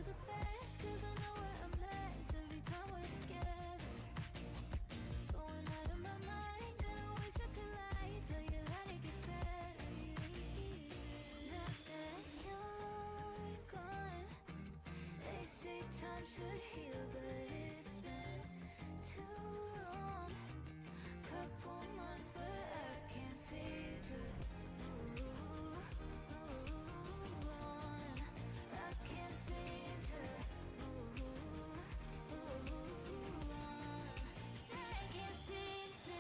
the best, 'cause I know we're a mess every time we're together. Going out of my mind, and I wish I could lie, tell you that it gets better. Now that you're gone, they say time should heal, but it's been too long. Couple months where I can't seem to move on. I can't seem to move on. I can't seem to.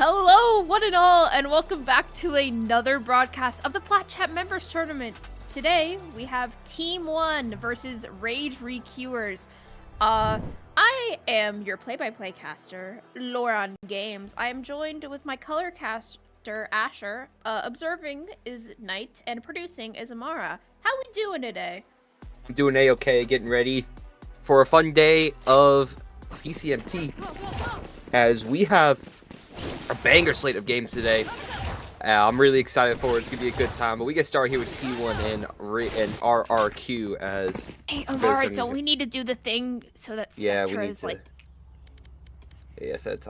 Hello, one and all, and welcome back to another broadcast of the PlatChat Members Tournament. Today, we have Team 1 versus Rage Requeuers. I am your play-by-play caster, Lauren Games. I am joined with my color caster, Asher. Observing is Knight, and producing is Amara. How we doing today? I'm doing A-okay, getting ready for a fun day of PCMT, as we have a banger slate of games today. I'm really excited for it. It's gonna be a good time. But we get started here with T1 and RRQ as. Hey, Amara, don't we need to do the thing so that Spectra is like? Yes, that's.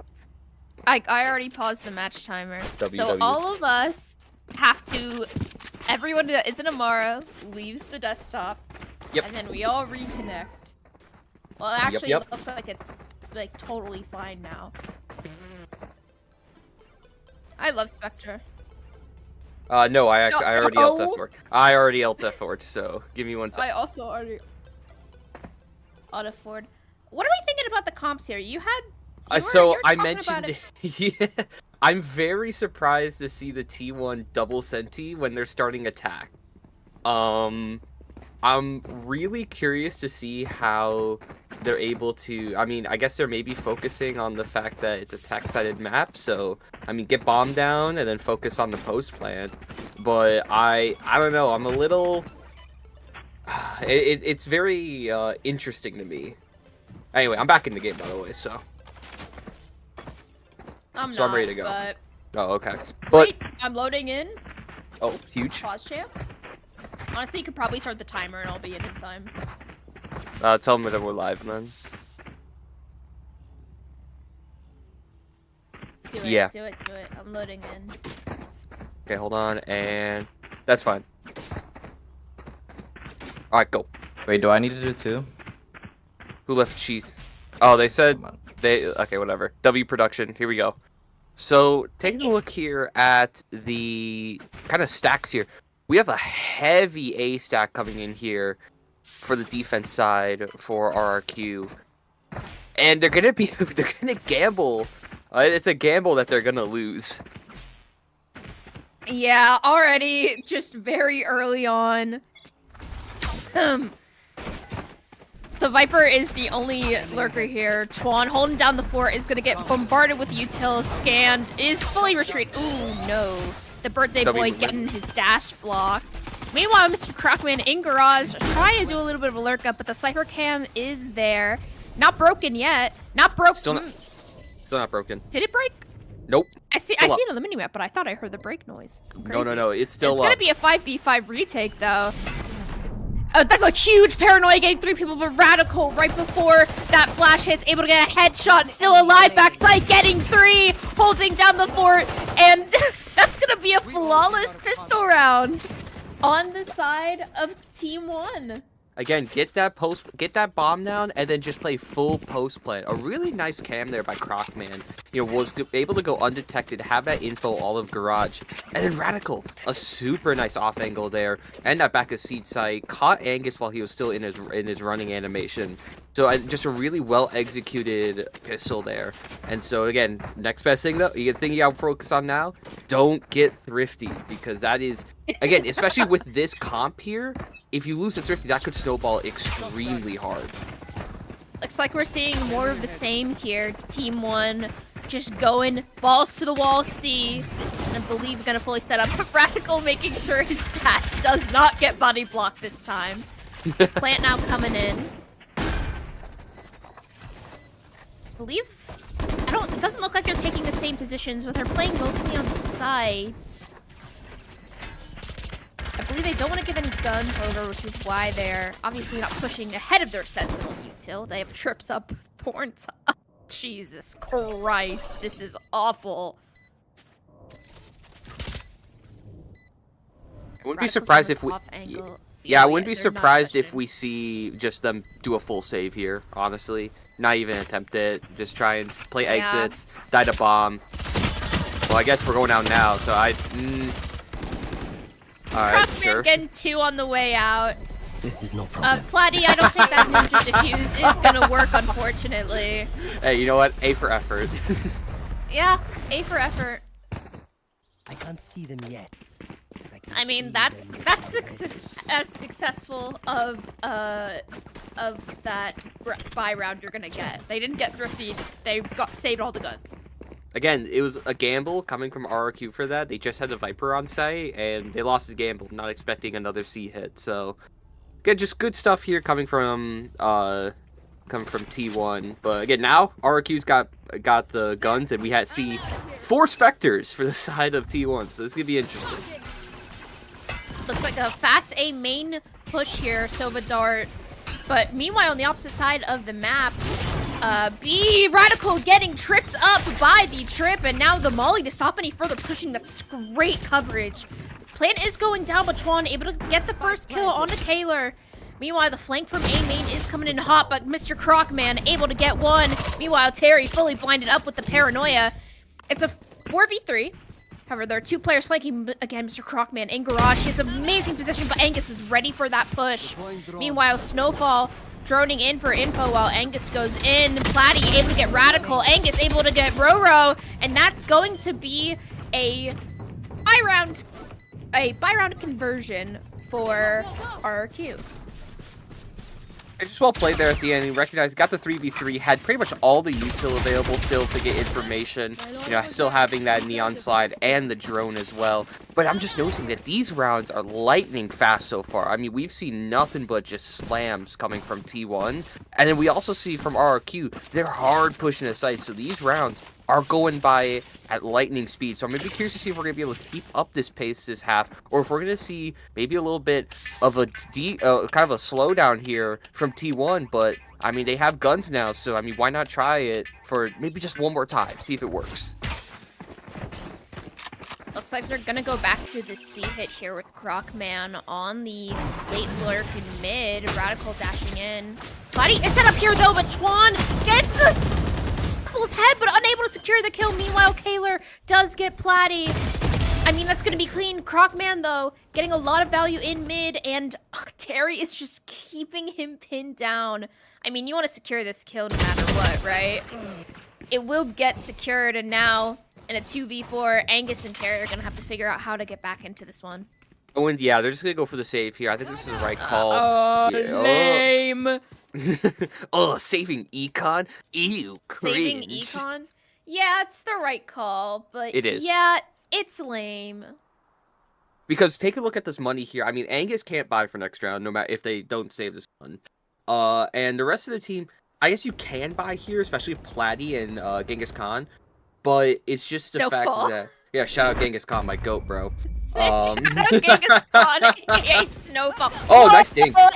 I already paused the match timer. So WW. all of us have to. Everyone that isn't Amara leaves the desktop. Yep. And then we all reconnect. Well, actually, Yep. It looks like it's like totally fine now. I love Spectra. No, I already No. LT for it. I already LT for it, so give me 1 second. I also already auto forward. What are we thinking about the comps here? You had. So I mentioned, yeah, I'm very surprised to see the T1 double senti when they're starting attack. I'm really curious to see how they're able to. I mean, I guess they're maybe focusing on the fact that it's a tech-sided map. So, I mean, get bomb down and then focus on the post plant. But I don't know. I'm a little. It's very interesting to me. Anyway, I'm back in the game, by the way. So. I'm ready to go. But... Oh, okay. But. Wait, I'm loading in. Oh, huge. Pause champ. Honestly, you could probably start the timer and I'll be in time. Tell them that we're live, man. Do it, Yeah. do it. I'm loading in. Okay, hold on, and that's fine. Alright, go. Wait, do I need to do two? Who left cheat? Oh, they said they. Okay, whatever. W production. Here we go. So, taking a look here at the kind of stacks here. We have a heavy A stack coming in here for the defense side for RRQ, and they're gonna gamble. It's a gamble that they're gonna lose. Yeah, already just very early on. The Viper is the only lurker here. Chuan holding down the fort is gonna get bombarded with util. Scanned is fully retreat. Ooh no. The birthday boy getting his dash blocked. Meanwhile, Mr. Crockman in garage trying to do a little bit of a lurk up, but the Cypher Cam is there. Not broken yet. Not broken. Still not broken. Did it break? Nope. I see it on the minimap, but I thought I heard the break noise. No. It's still It's gonna be a 5v5 retake though. That's a huge paranoia getting 3 people, but Radical right before that flash hits, able to get a headshot, still alive, backside, getting 3, holding down the fort, and that's gonna be a flawless pistol round on the side of Team 1. Again, get that bomb down, and then just play full post plant. A really nice cam there by Crocman. You know, was able to go undetected, have that info all of garage, and then Radical, a super nice off angle there, and that back of seat site caught Angus while he was still in his running animation. So just a really well executed pistol there. And so again, next best thing though, you gotta focus on now. Don't get thrifty, because that is, again, especially with this comp here, if you lose to thrifty, that could snowball extremely hard. Looks like we're seeing more of the same here. Team 1 just going balls to the wall C, and I believe gonna fully set up. Radical making sure his dash does not get body blocked this time. Plant now coming in. It doesn't look like they're taking the same positions, but they're playing mostly on site. I believe they don't want to give any guns over, which is why they're obviously not pushing ahead of their sentinel util. They have trips up, thorns up. Jesus Christ, this is awful. I wouldn't be surprised if we. Yeah, I wouldn't be surprised if we see just them do a full save here, honestly. Not even attempt it. Just try and play exits, die to bomb. Well, I guess we're going out now, so I... Alright, sure. Getting 2 on the way out. This is no problem. Platty, I don't think that ninja defuse is gonna work, unfortunately. Hey, you know what? A for effort. Yeah, A for effort. I can't see them yet. I mean, that's as successful of that buy round you're gonna get. They didn't get thrifty. They got saved all the guns. Again, it was a gamble coming from RRQ for that. They just had the Viper on site, and they lost the gamble, not expecting another C hit. So, again, just good stuff here coming from T1. But again, now RRQ's got the guns, and we had see 4 Spectres for the side of T1. So this is gonna be interesting. Looks like a fast A main push here, Sova Dart. But meanwhile, on the opposite side of the map, B Radical getting tripped up by the trip, and now the molly to stop any further pushing. That's great coverage. Plant is going down, but Twan able to get the first kill onto Taylor. Meanwhile, the flank from A main is coming in hot, but Mr. Crocman able to get one. Meanwhile, Terry fully blinded up with the paranoia. It's a 4v3. However, there are 2 players flanking. Again, Mr. Crocman in garage. He has amazing position, but Angus was ready for that push. Meanwhile, Snowfall droning in for info while Angus goes in. Platty able to get Radical. Angus able to get Roro. And that's going to be a buy round conversion for RRQ. Just well played there at the end. He recognized, got the 3v3, had pretty much all the util available still to get information. You know, still having that neon slide and the drone as well. But I'm just noticing that these rounds are lightning fast so far. I mean, we've seen nothing but just slams coming from T1. And then we also see from RRQ, they're hard pushing the site. So these rounds are going by at lightning speed. So I'm going to be curious to see if we're going to be able to keep up this pace this half, or if we're going to see maybe a little bit of a kind of a slowdown here from T1. But, I mean, they have guns now, so, I mean, why not try it for maybe just one more time, see if it works. Looks like they're gonna go back to the C hit here with Crocman on the late lurk in mid. Radical dashing in. Platty is set up here though, but Twan gets his head, but unable to secure the kill. Meanwhile, Kaler does get Platty. I mean, that's gonna be clean. Crocman though, getting a lot of value in mid, and Terry is just keeping him pinned down. I mean, you want to secure this kill no matter what, right? It will get secured, and now in a 2v4, Angus and Terry are going to have to figure out how to get back into this one. Oh, and yeah, they're just going to go for the save here. I think this is the right call. Lame. Oh, saving Econ? Ew, cringe. Saving Econ? Yeah, it's the right call, but it is. Yeah, it's lame. Because take a look at this money here. I mean, Angus can't buy for next round, no matter if they don't save this one. And the rest of the team, I guess you can buy here, especially Platty and Genghis Khan. But it's just the fact that... Yeah, shout out Genghis Khan, my goat, bro. Shout out Genghis Khan, aka Snowfall. Oh, nice ding. Yeah,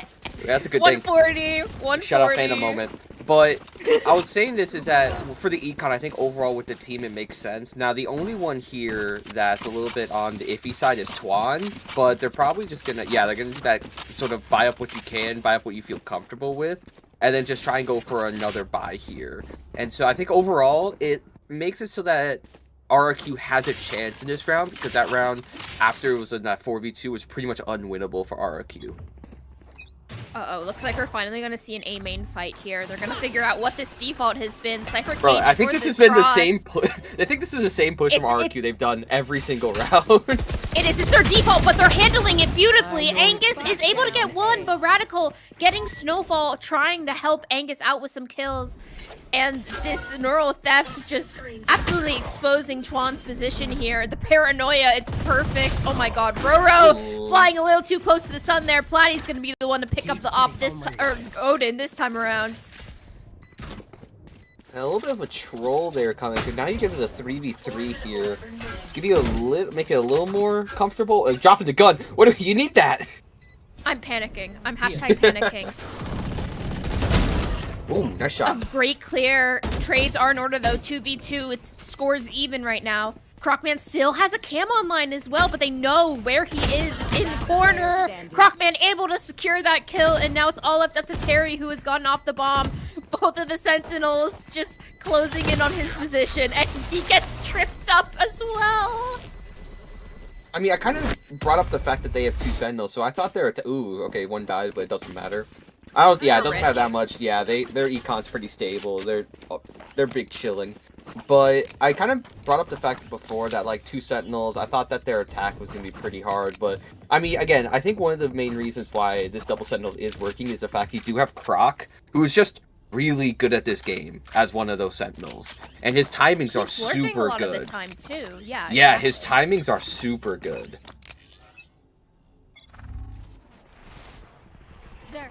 that's a good 140, ding. 140. Shout out Phantom moment. But I was saying this is that for the Econ, I think overall with the team, it makes sense. Now, the only one here that's a little bit on the iffy side is Twan. But they're probably just going to... Yeah, they're going to do that sort of buy up what you can, buy up what you feel comfortable with. And then just try and go for another buy here. And so I think overall, it makes it so that RRQ has a chance in this round, because that round after it was in that 4v2 was pretty much unwinnable for RRQ. Uh-oh, looks like we're finally going to see an A main fight here. They're going to figure out what this default has been. Cypher Bro, I think this has been the same push. I think this is the same push from RRQ they've done every single round. It is. It's their default, but they're handling it beautifully. Angus is able to get one, but Radical getting Snowfall, trying to help Angus out with some kills. And this neural theft just absolutely exposing Twan's position here. The paranoia, it's perfect. Oh my god, Roro flying a little too close to the sun there. Platty's gonna be the one to pick up the op this time, or Odin this time around. A little bit of a troll there coming through. Now you give it a 3v3 here. Give you make it a little more comfortable. Dropping the gun. What do you need that? I'm panicking. I'm hashtag panicking. Ooh, nice shot. A great clear. Trades are in order though. 2v2. It scores even right now. Crocman still has a cam online as well, but they know where he is in the corner. Crocman able to secure that kill, and now it's all left up to Terry, who has gotten off the bomb. Both of the Sentinels just closing in on his position, and he gets tripped up as well. I mean, I kind of brought up the fact that they have 2 Sentinels, so I thought they were... Ooh, okay, one died, but it doesn't matter. Yeah, it doesn't have that much. Yeah, their econ's pretty stable. They're big chilling. But I kind of brought up the fact before that, like, 2 Sentinels, I thought that their attack was going to be pretty hard, but, I mean, again, I think one of the main reasons why this double Sentinel is working is the fact you do have Croc, who is just really good at this game as one of those Sentinels. And his timings are He's working super a lot good. of the time, too. Yeah, Yeah, exactly. his timings are super good. There.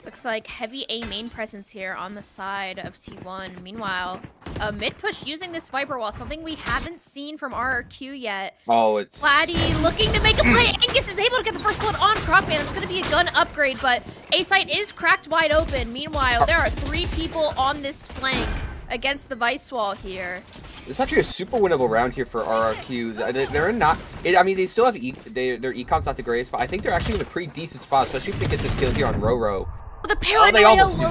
Looks like heavy A main presence here on the side of T1. Meanwhile, a mid push using this Viper Wall, something we haven't seen from RRQ yet. Oh, it's... Platy looking to make a play. Angus is able to get the first blood on Crocman. It's going to be a gun upgrade, but A site is cracked wide open. Meanwhile, there are 3 people on this flank against the Vice Wall here. It's actually a super winnable round here for RRQ. They're not... I mean, they still have... their econ's not the greatest, but I think they're actually in a pretty decent spot, especially if they get this kill here on Roro. The they paranoia almost do.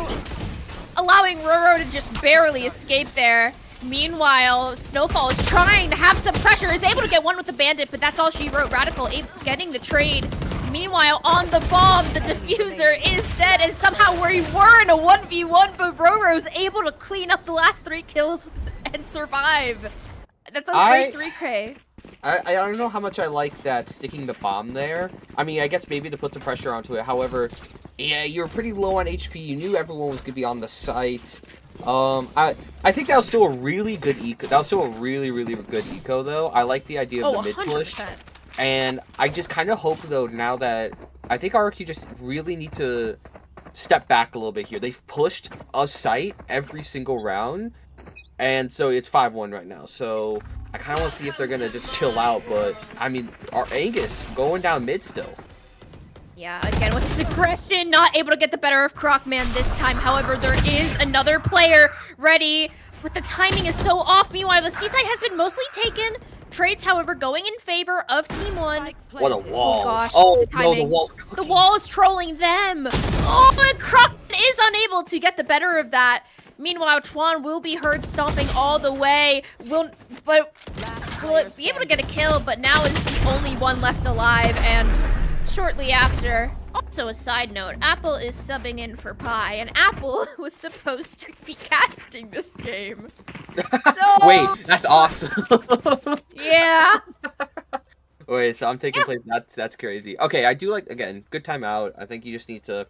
allowing Roro to just barely escape there. Meanwhile, Snowfall is trying to have some pressure, is able to get one with the bandit, but that's all she wrote. Radical getting the trade. Meanwhile, on the bomb, the diffuser is dead, and somehow we were in a 1v1, but Roro's able to clean up the last 3 kills and survive. That's a great 3K. I don't know how much I like that sticking the bomb there. I mean, I guess maybe to put some pressure onto it. However, yeah, you're pretty low on HP. You knew everyone was going to be on the site. I think that was still a really good eco. That was still a really, really good eco, though. I like the idea of the mid push. 100%. And I just kind of hope, though, now that... I think RRQ just really need to step back a little bit here. They've pushed a site every single round. And so it's 5-1 right now. So I kind of want to see if they're going to just chill out. But, I mean, our Angus going down mid still. Yeah, again, with his aggression, not able to get the better of Crocman this time. However, there is another player ready, but the timing is so off. Meanwhile, the C-side has been mostly taken. Trades, however, going in favor of Team 1. What a wall. Oh, gosh. Oh, the no, timing. the wall's The wall is trolling them. Oh, and Crocman is unable to get the better of that. Meanwhile, Chuan will be heard stomping all the way. Will it be able to get a kill, but now is the only one left alive, and shortly after, also a side note, Apple is subbing in for Pi, and Apple was supposed to be casting this game. So, Wait, that's awesome. yeah. Wait, so I'm taking place. That's crazy. Okay, I do like, again, good timeout. I think you just need to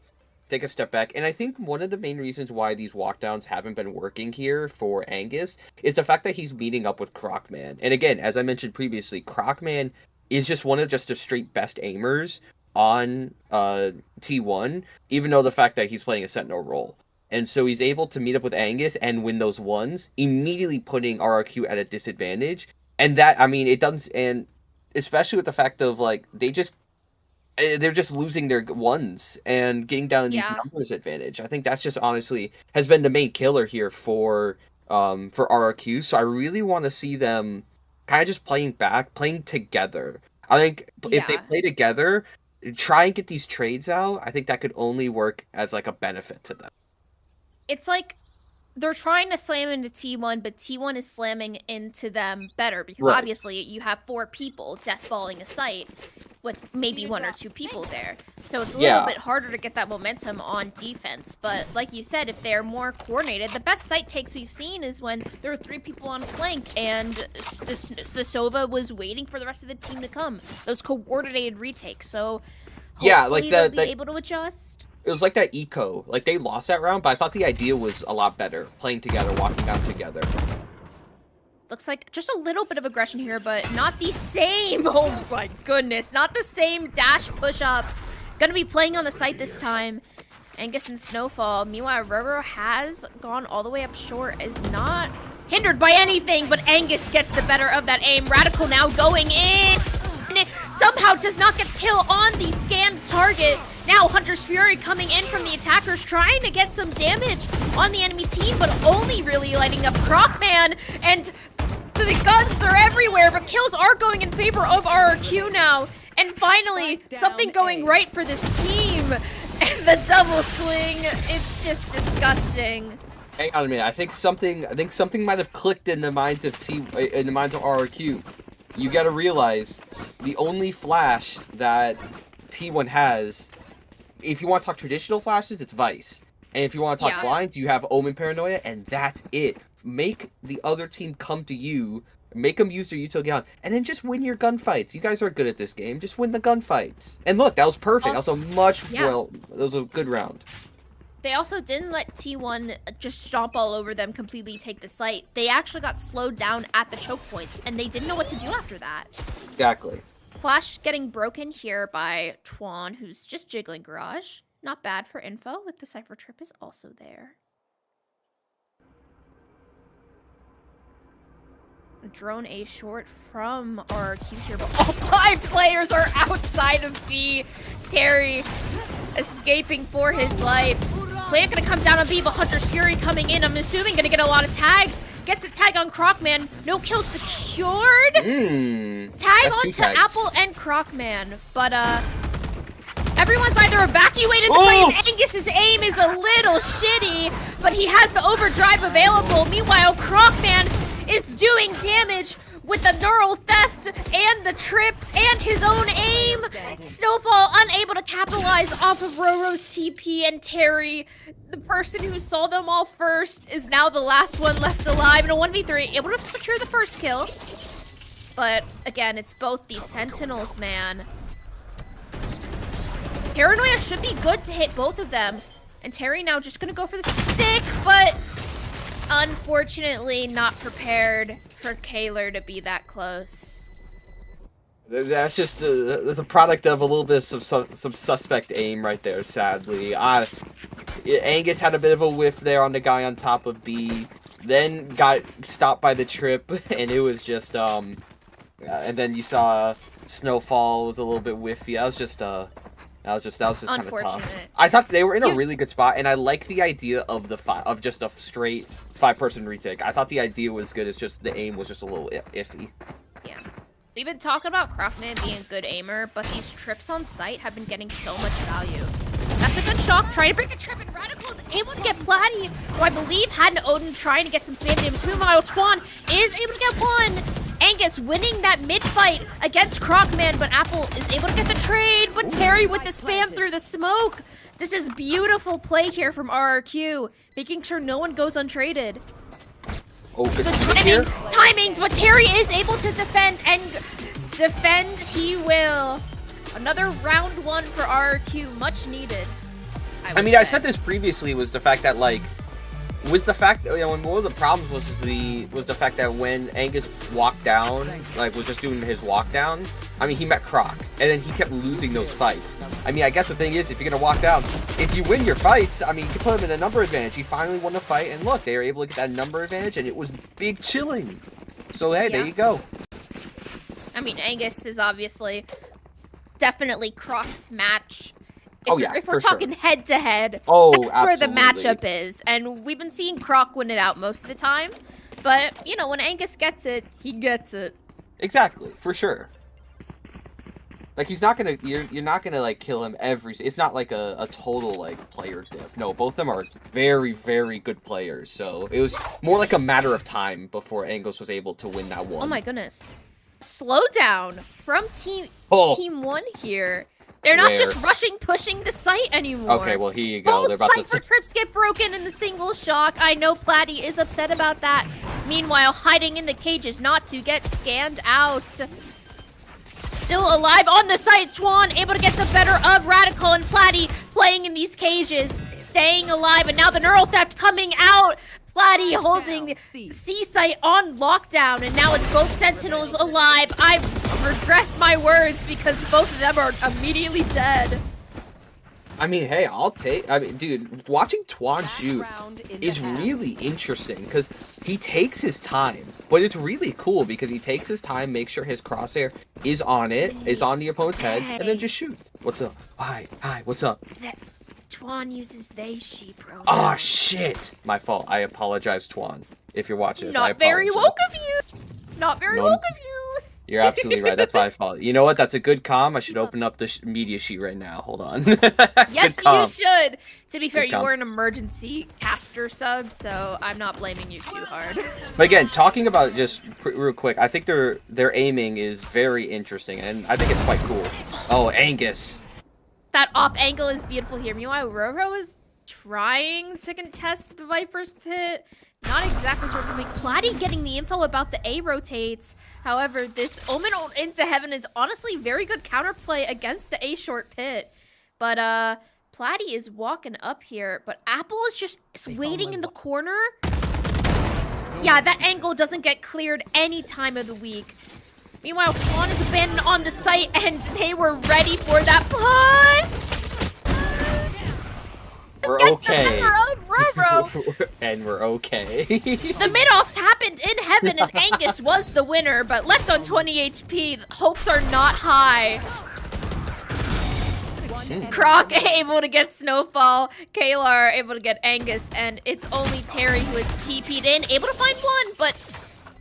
take a step back. And I think one of the main reasons why these walkdowns haven't been working here for Angus is the fact that he's meeting up with Crocman. And again, as I mentioned previously, Crocman is just one of the straight best aimers on T1, even though the fact that he's playing a Sentinel role. And so he's able to meet up with Angus and win those ones, immediately putting RRQ at a disadvantage. And that, I mean, it doesn't, and especially with the fact of, like, they're just losing their ones and getting down in these numbers advantage. I think that's just honestly has been the main killer here for RRQ. So I really want to see them kind of just playing together. I think if they play together, try and get these trades out, I think that could only work as like a benefit to them. It's like they're trying to slam into T1, but T1 is slamming into them better because obviously you have 4 people deathballing a site with maybe 1 or 2 people there. So it's a little bit harder to get that momentum on defense. But like you said, if they're more coordinated, the best site takes we've seen is when there are 3 people on flank and the Sova was waiting for the rest of the team to come. Those coordinated retakes. So hopefully they'll be able to adjust. It was like that eco. Like, they lost that round, but I thought the idea was a lot better. Playing together, walking down together. Looks like just a little bit of aggression here, but not the same. Oh my goodness. Not the same dash push-up. Gonna be playing on the site this time. Angus and Snowfall. Meanwhile, Roro has gone all the way up short. Is not hindered by anything, but Angus gets the better of that aim. Radical now going in. Somehow does not get the kill on the scanned target. Now Hunter's Fury coming in from the attackers, trying to get some damage on the enemy team, but only really lighting up Crocman. And the guns, they're everywhere, but kills are going in favor of RRQ now. And finally, something going right for this team. And the double swing, it's just disgusting. Hang on a minute. I think something might have clicked in the minds of RRQ. You got to realize the only flash that T1 has, if you want to talk traditional flashes, it's Vice. And if you want to talk Yeah. blinds, you have Omen Paranoia, and that's it. Make the other team come to you, make them use their utility on, and then just win your gunfights. You guys are good at this game. Just win the gunfights. And look, that was perfect. Also, that was yeah. that was a good round. They also didn't let T1 just stomp all over them, completely take the site. They actually got slowed down at the choke points, and they didn't know what to do after that. Exactly. Flash getting broken here by Twan, who's just jiggling Garage. Not bad for info, with the Cypher Trip is also there. Drone A short from RQ here, but all 5 players are outside of B. Terry escaping for his life. Plant gonna come down on B, but Hunter's Fury coming in. I'm assuming gonna get a lot of tags. Gets the tag on Crocman. No kill secured. Tag on to Apple and Crocman. But everyone's either evacuated the site, and Angus's aim is a little shitty, but he has the overdrive available. Meanwhile, Crocman is doing damage with the neural theft and the trips and his own aim. Snowfall unable to capitalize off of Roro's TP, and Terry, the person who saw them all first, is now the last one left alive in a 1v3, able to secure the first kill. But again, it's both these Sentinels, man. Paranoia should be good to hit both of them. And Terry now just gonna go for the stick, but unfortunately not prepared for Kaler to be that close. That's just that's a product of a little bit of some suspect aim right there, sadly. Angus had a bit of a whiff there on the guy on top of B, then got stopped by the trip, and it was just, and then you saw Snowfall was a little bit whiffy. That was just kind of tough. I thought they were in a really good spot, and I like the idea of just a straight 5-person retake. I thought the idea was good. It's just the aim was just a little iffy. Yeah, we've been talking about Crocman being a good aimer, but these trips on site have been getting so much value. That's a good shock. Trying to bring a trip, and Radical is able to get Platty, who I believe had an Odin trying to get some spam damage. Meanwhile, Twan is able to get one. Angus winning that mid-fight against Crocman, but Apple is able to get the trade, but Terry with the spam through the smoke. This is beautiful play here from RRQ, making sure no one goes untraded. Oh, good The timing, but Terry is able to defend, and defend he will. Another round 1 for RRQ, much needed. I said this previously, was the fact that, like, with the fact, one of the problems was the fact that when Angus walked down, like, was just doing his walk down, he met Croc, and then he kept losing those fights. I guess the thing is, if you're gonna walk down, if you win your fights, you can put him in a number advantage. He finally won the fight, and look, they were able to get that number advantage, and it was big chilling. So, hey, there you go. Angus is obviously definitely Croc's match. If we're for talking head-to-head, that's absolutely where the matchup is. And we've been seeing Croc win it out most of the time. But, when Angus gets it, he gets it. Exactly, for sure. Like, he's not gonna, you're not gonna, like, kill him it's not like a total, like, player diff. No, both of them are very, very good players. So, it was more like a matter of time before Angus was able to win that one. Oh my goodness. Slowdown from Team 1 here. They're not just rushing, pushing the site anymore. Okay, well, here you go. Both Cypher trips get broken in the single shock. I know Platty is upset about that. Meanwhile, hiding in the cages not to get scanned out. Still alive on the site. Twan able to get the better of Radical, and Platty playing in these cages, staying alive. And now the neural theft coming out. Platty holding C site on lockdown, and now it's both Sentinels alive. I've regressed my words because both of them are immediately dead. Hey, dude, watching Twan shoot is really interesting because he takes his time, but it's really cool because he takes his time, makes sure his crosshair is on is on the opponent's head, and then just shoots. What's up? Hi, what's up? Twan uses they, she pronouns. Oh, shit! My fault. I apologize, Twan. If you're watching this, Not very woke of you! Not very woke of you! You're absolutely right. That's my fault. You know what? That's a good comm. I should open up the media sheet right now. Hold on. Yes, you should! To be fair, you were an emergency caster sub, so I'm not blaming you too hard. But again, talking about just real quick, I think their aiming is very interesting, and I think it's quite cool. Oh, Angus. That off angle is beautiful here. Meanwhile, Roro is trying to contest the Viper's Pit. Not exactly sure something. Platty getting the info about the A rotates. However, this Omen into Heaven is honestly very good counterplay against the A short pit. But Platty is walking up here, but Apple is just waiting in the corner. Yeah, that angle doesn't get cleared any time of the week. Meanwhile, Quan is abandoned on the site, and they were ready for that punch. We're okay. And we're okay. The mid-offs happened in heaven, and Angus was the winner, but left on 20 HP. Hopes are not high. Croc able to get Snowfall, Kalar able to get Angus, and it's only Terry who is TP'd in, able to find one, but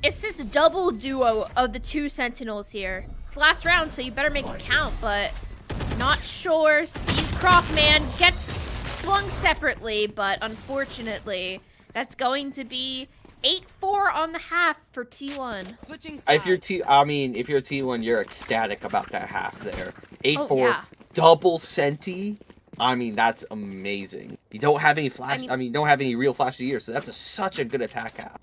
it's this double duo of the two Sentinels here. It's last round, so you better make it count, but not sure. Sees Croc Man, gets swung separately, but unfortunately, that's going to be 8-4 on the half for T1. If you're T1, you're ecstatic about that half there. 8-4, yeah. double Senti. I mean, that's amazing. You don't have any flash. Don't have any real flash of the year, so that's such a good attack half.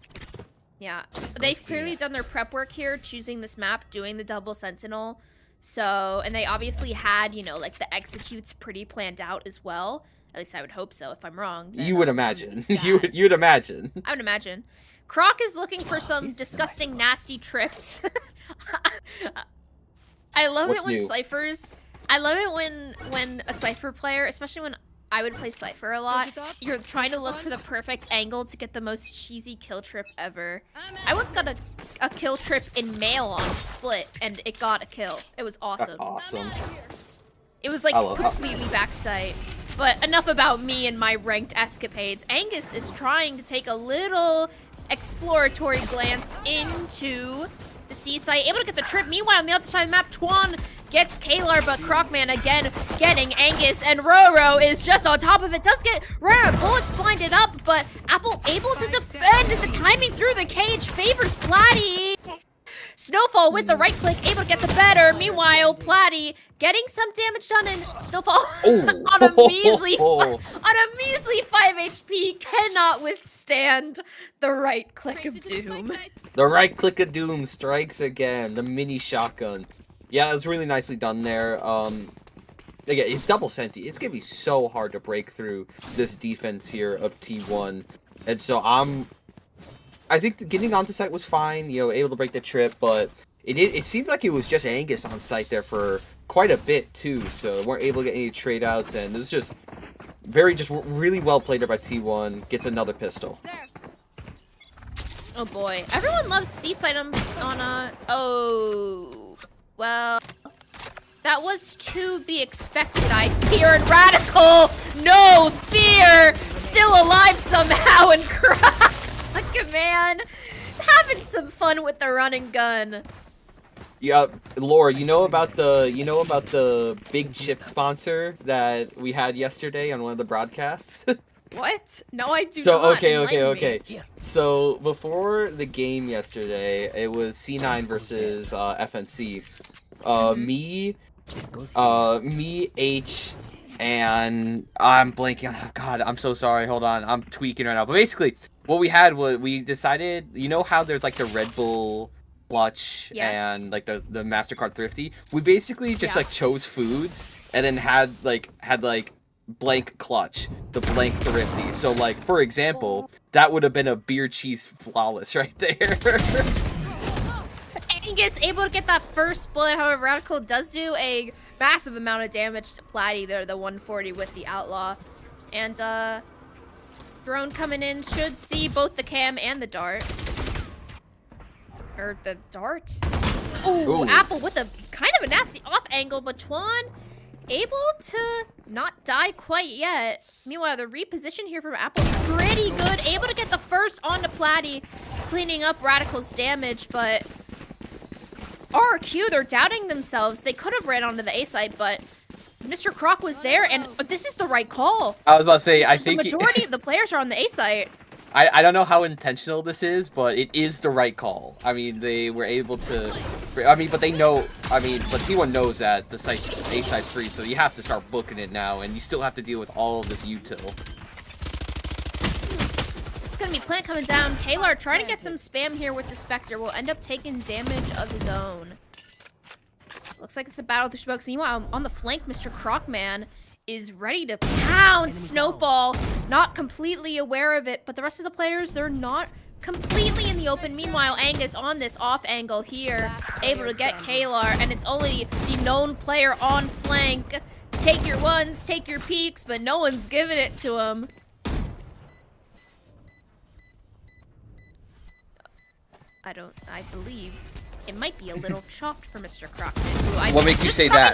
Yeah, so they've clearly done their prep work here, choosing this map, doing the double Sentinel. So, and they obviously had, like the executes pretty planned out as well. At least I would hope so. If I'm wrong, you would imagine. You'd imagine. I would imagine. Croc is looking for some disgusting, nasty trips. I love it when Cyphers. I love it when a Cypher player, especially when I would play Cypher a lot, you're trying to look for the perfect angle to get the most cheesy kill trip ever. I once got a kill trip in Mail on Split, and it got a kill. It was awesome. That's awesome. It was like completely backside. But enough about me and my ranked escapades. Angus is trying to take a little exploratory glance into the seaside, able to get the trip. Meanwhile, on the other side of the map, Twan gets Kalar, but Crocman again getting Angus, and Roro is just on top of it. Does get Rara bullets blinded up, but Apple able to defend. The timing through the cage favors Platty. Snowfall with the right click, able to get the better. Meanwhile, Platty getting some damage done, and Snowfall on a measly 5 HP cannot withstand the right click of doom. The right click of doom strikes again. The mini shotgun. Yeah, it was really nicely done there. Again, it's double Senti. It's gonna be so hard to break through this defense here of T1, and so I think getting onto site was fine, able to break the trip, but it seemed like it was just Angus on site there for quite a bit too, so weren't able to get any trade outs, and it was just really well played there by T1. Gets another pistol. Oh boy, everyone loves Seaside on oh, well, that was to be expected, I fear, and Radical, no fear, still alive somehow, and Croc. Man, having some fun with the run and gun. Yeah, Laura, you know about the big chip sponsor that we had yesterday on one of the broadcasts? What? No, I do not. So okay. So before the game yesterday, it was C9 versus FNC. Me, H, and I'm blanking. Oh God, I'm so sorry. Hold on, I'm tweaking right now. But basically, what we had was we decided. You know how there's like the Red Bull Clutch and like the MasterCard Thrifty. We basically just like chose foods and then had blank clutch, the blank Thrifty. So like for example, that would have been a beer cheese flawless right there. Angus able to get that first bullet. However, Radical does do a massive amount of damage to Platty there, the 140 with the Outlaw. And drone coming in should see both the cam and the dart. Or the dart? Ooh, Apple with a kind of a nasty off angle, but Twan able to not die quite yet. Meanwhile, the reposition here from Apple is pretty good. Able to get the first onto Platty, cleaning up Radical's damage, but RQ, they're doubting themselves. They could have ran onto the A side, but Mr. Croc was there, and this is the right call. I was about to say, I think the majority of the players are on the A side. I don't know how intentional this is, but it is the right call. I mean, they were able to. But they know. But T1 knows that the A side's free, so you have to start booking it now, and you still have to deal with all of this util. it's gonna be Plant coming down. Kalar trying to get some spam here with the Spectre. Will end up taking damage of his own. Looks like it's a battle with the smokes. Meanwhile, on the flank, Mr. Crocman is ready to pound Snowfall. Not completely aware of it, but the rest of the players, they're not completely in the open. Meanwhile, Angus on this off angle here, able to get Kalar, and it's only the known player on flank. Take your ones, take your peeks, but no one's giving it to him. I believe it might be a little chopped for Mr. Crockman. What makes you say that?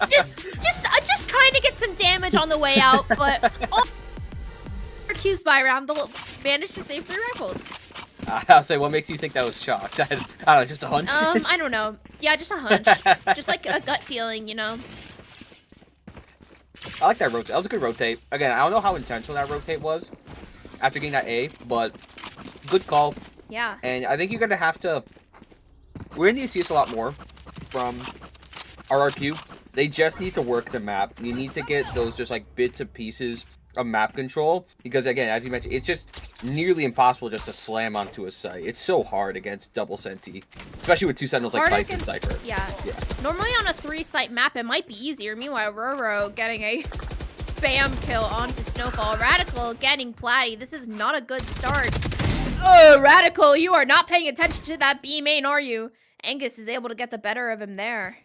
Just trying to get some damage on the way out, but accused by round, they'll manage to save 3 rifles. I'll say, what makes you think that was chalked? I don't know, just a hunch? I don't know. Yeah, just a hunch. Just like a gut feeling, you know? I like that rotate. That was a good rotate. Again, I don't know how intentional that rotate was after getting that A, but good call. Yeah. And I think you're going to have to... We're going to need to see this a lot more from RRQ. They just need to work the map. You need to get those just like bits and pieces of map control. Because again, as you mentioned, it's just nearly impossible just to slam onto a site. It's so hard against double Senti. Especially with 2 Sentinels like Vice and Cypher. Yeah. Normally on a 3-site map, it might be easier. Meanwhile, Roro getting a spam kill onto Snowfall. Radical getting Platty. This is not a good start. Oh, Radical, you are not paying attention to that B main, are you? Angus is able to get the better of him there.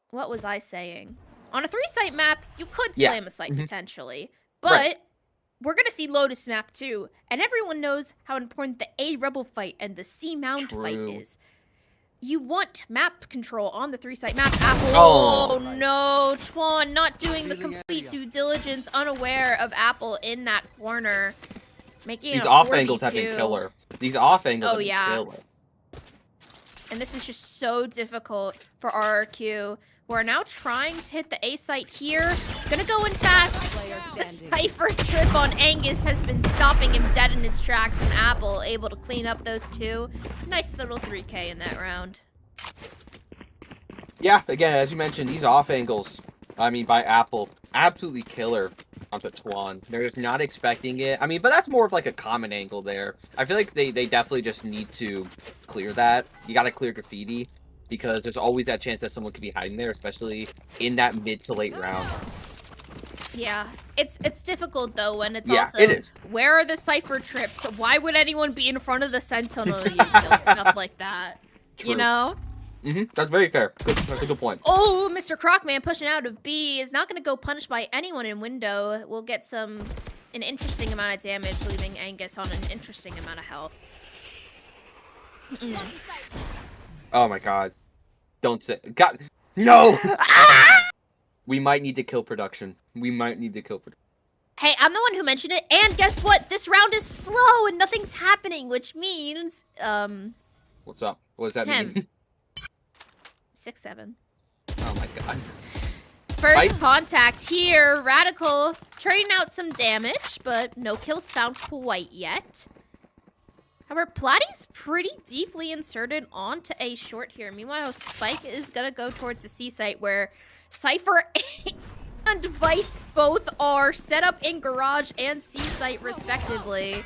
What was I saying? On a 3-site map, you could slam a site potentially. But we're going to see Lotus map too. And everyone knows how important the A Rebel fight and the C Mound fight is. You want map control on the 3-site map. Apple. Oh no, Twan not doing the complete due diligence, unaware of Apple in that corner. Making These it off 42. angles have been killer. These off angles have been killer. And this is just so difficult for RRQ, who are now trying to hit the A site here. Gonna go in fast. The Cypher trip on Angus has been stopping him dead in his tracks, and Apple able to clean up those 2. Nice little 3K in that round. Yeah, again, as you mentioned, these off angles, I mean, by Apple, absolutely killer onto Twan. They're just not expecting it. I mean, but that's more of like a common angle there. I feel like they definitely just need to clear that. You gotta clear graffiti, because there's always that chance that someone could be hiding there, especially in that mid to late round. Yeah, it's difficult though when it's also, it is. Where are the Cypher trips? Why would anyone be in front of the Sentinel? You kill stuff like that, True. you know? That's very fair. That's a good point. Oh, Mr. Crocman pushing out of B is not going to go punished by anyone in window. We'll get an interesting amount of damage, leaving Angus on an interesting amount of health. Oh my god. Don't say... God... No! We might need to kill production. Hey, I'm the one who mentioned it, and guess what? This round is slow and nothing's happening, which means, What's up? What does that mean? 6-7. Oh my god. First contact here. Radical trading out some damage, but no kills found quite yet. However, Platty's pretty deeply inserted onto A short here. Meanwhile, Spike is gonna go towards the C site where Cypher and Vice both are set up in garage and C site respectively.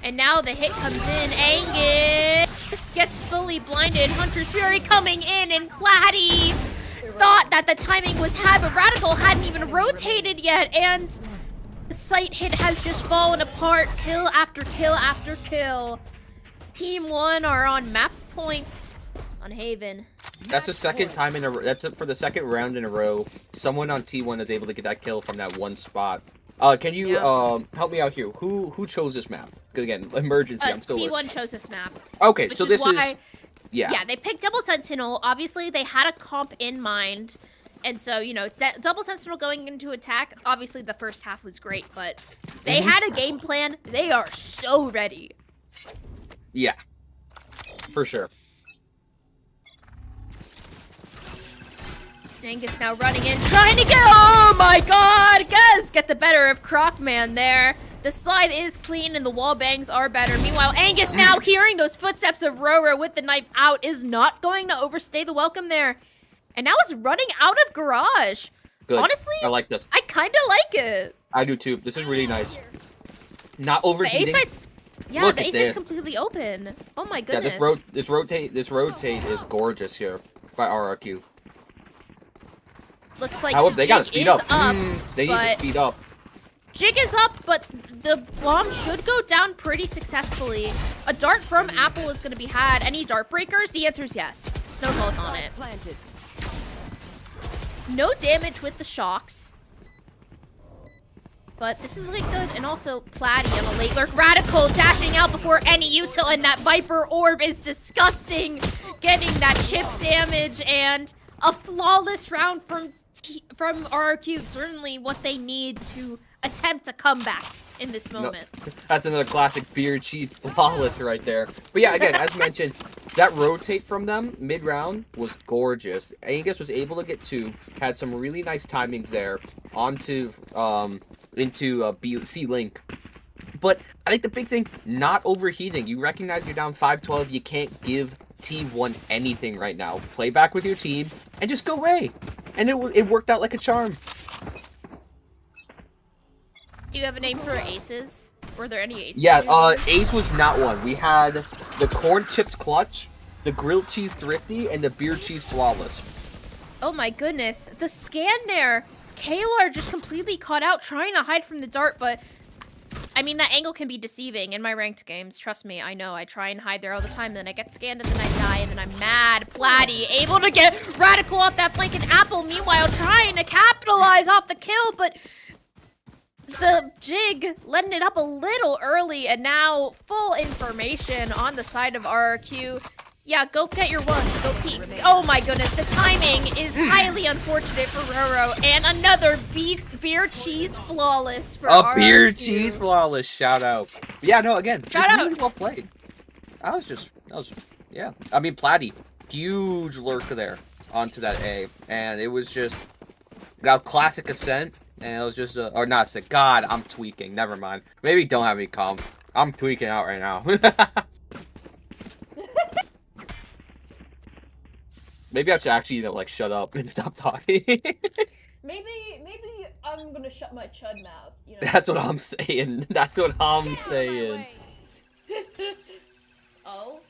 And now the hit comes in. Angus gets fully blinded. Hunter's Fury coming in, and Platty thought that the timing was had, but Radical hadn't even rotated yet, and the site hit has just fallen apart. Kill after kill after kill. Team 1 are on map point on Haven. That's the second time in a row. That's for the second round in a row. Someone on T1 is able to get that kill from that one spot. Can you help me out here? Who chose this map? Because again, emergency. I'm still. T1 chose this map. Okay, so this is. Yeah, they picked Double Sentinel. Obviously, they had a comp in mind. And so, you know, Double Sentinel going into attack, obviously the first half was great, but they had a game plan. They are so ready. Yeah, for sure. Angus now running in, trying to get, oh my god, guys, get the better of Crocman there. The slide is clean and the wall bangs are better. Meanwhile, Angus now hearing those footsteps of Roro with the knife out is not going to overstay the welcome there. And now is running out of garage. Good. Honestly, I like this. I kind of like it. I do too. This is really nice. Not The A overheating. site's yeah, Look the at A site's this. completely open. Oh my Yeah, goodness. this rotate is gorgeous here by RRQ. Looks like However, they gotta Jig speed is up. up, They need to but speed up. Jig is up, but the bomb should go down pretty successfully. A dart from Apple is going to be had. Any dart breakers? The answer is yes. Snowball's on it. No damage with the shocks. But this is looking good. And also, Platty on a late lurk. Radical dashing out before any util, and that Viper orb is disgusting. Getting that chip damage and a flawless round from RRQ. Certainly what they need to attempt a comeback in this moment. No, that's another classic beer cheese flawless right there. But yeah, again, as mentioned, that rotate from them mid-round was gorgeous. Angus was able to get 2, had some really nice timings there onto into C Link. But I think the big thing, not overheating. You recognize you're down 5-12. You can't give T1 anything right now. Play back with your team and just go Ray. And it worked out like a charm. Do you have a name for aces? Were there any aces? Yeah, Ace was not one. We had the corn chips clutch, the grilled cheese thrifty, and the beer cheese flawless. Oh my goodness. The scan there. Kalar just completely caught out trying to hide from the dart, but I mean, that angle can be deceiving in my ranked games. Trust me, I know. I try and hide there all the time, then I get scanned, and then I die, and then I'm mad. Platty, able to get Radical off that flank, and Apple, meanwhile, trying to capitalize off the kill, but the Jig letting it up a little early, and now full information on the side of RRQ. Yeah, go get your ones. Go peek. Oh my goodness, the timing is highly unfortunate for Roro, and another beer cheese flawless for RRQ. A beer cheese flawless, shout out. But yeah, no, again, Shout just out. really well played. Yeah. I mean, Platty, huge lurk there onto that A, and it was just got classic ascent, and it was just or not ascent. God, I'm tweaking. Never mind. Maybe don't have me calm. I'm tweaking out right now. Maybe I should actually like shut up and stop talking. Maybe I'm gonna shut my chud mouth, you know? That's what I'm saying. That's what I'm saying. Oh,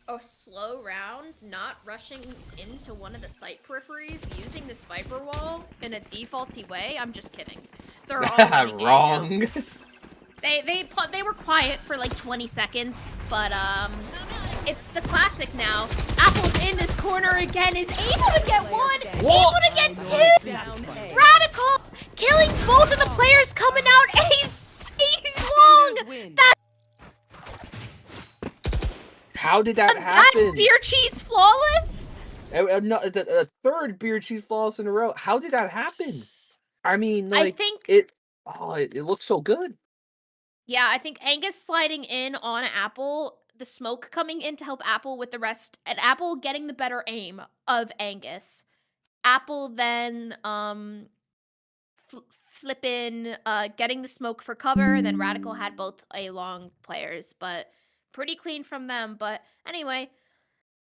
a slow round, not rushing into one of the site peripheries, using this Viper wall in a defaulty way? I'm just kidding. They're all running A Wrong. now. They were quiet for like 20 seconds, but it's the classic now. Apple's in this corner again, is able to get 1, able to get 2. Radical killing both of the players coming out. Ace long. That How did that happen? beer cheese flawless. No, the third beer cheese flawless in a row. How did that happen? I mean, like, I think it looks so good. Yeah, I think Angus sliding in on Apple, the smoke coming in to help Apple with the rest, and Apple getting the better aim of Angus. Apple then flipping, getting the smoke for cover, and then Radical had both A long players, but pretty clean from them. But anyway,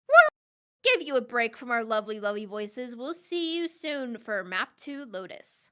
we'll give you a break from our lovely, lovely voices. We'll see you soon for Map 2 Lotus.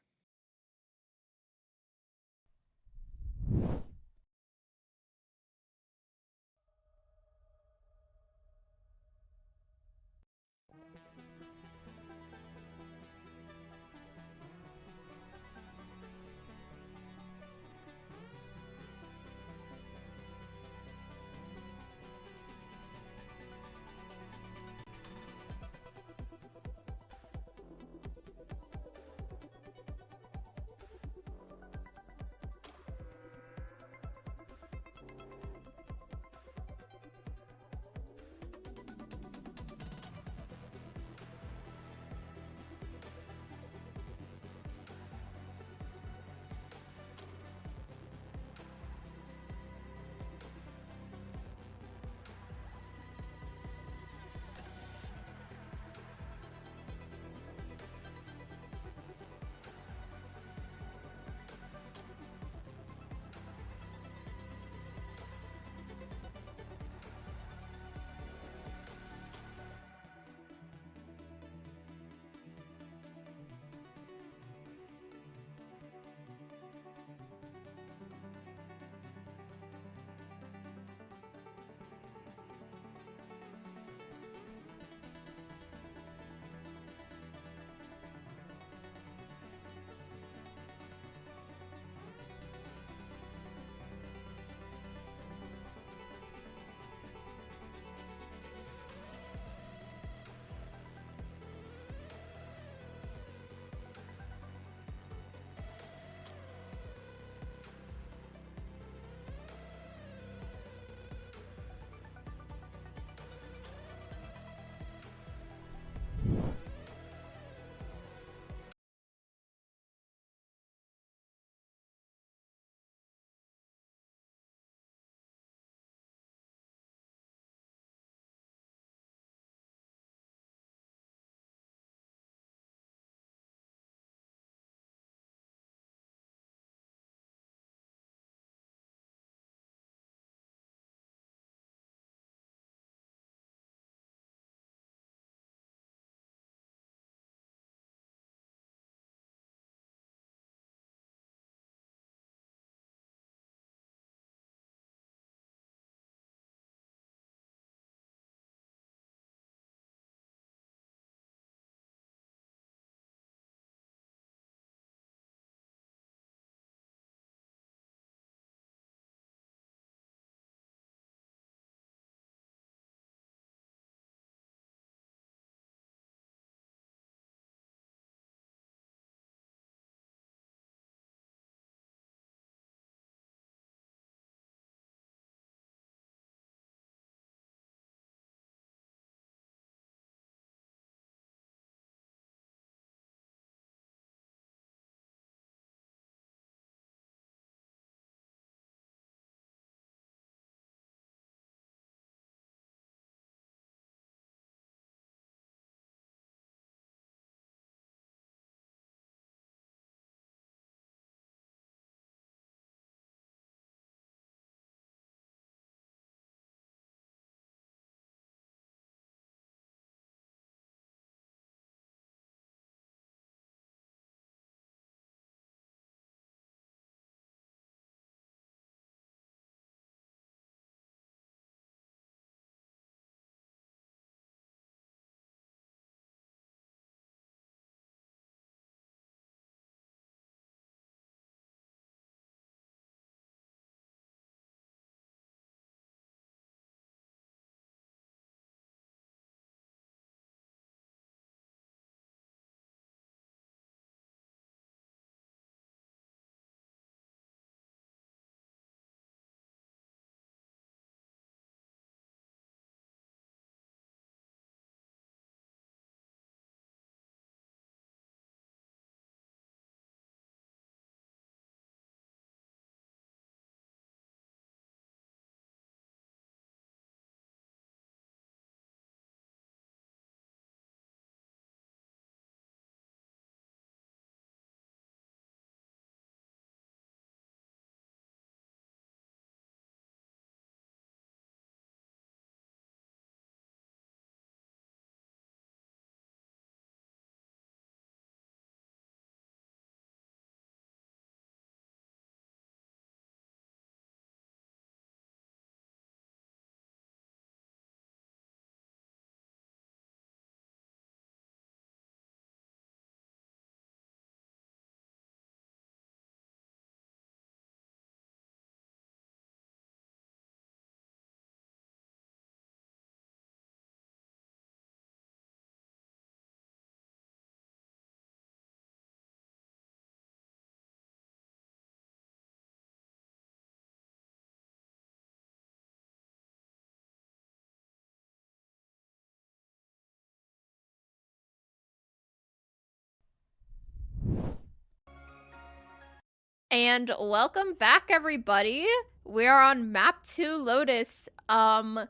And welcome back, everybody. We are on map 2 Lotus. I'm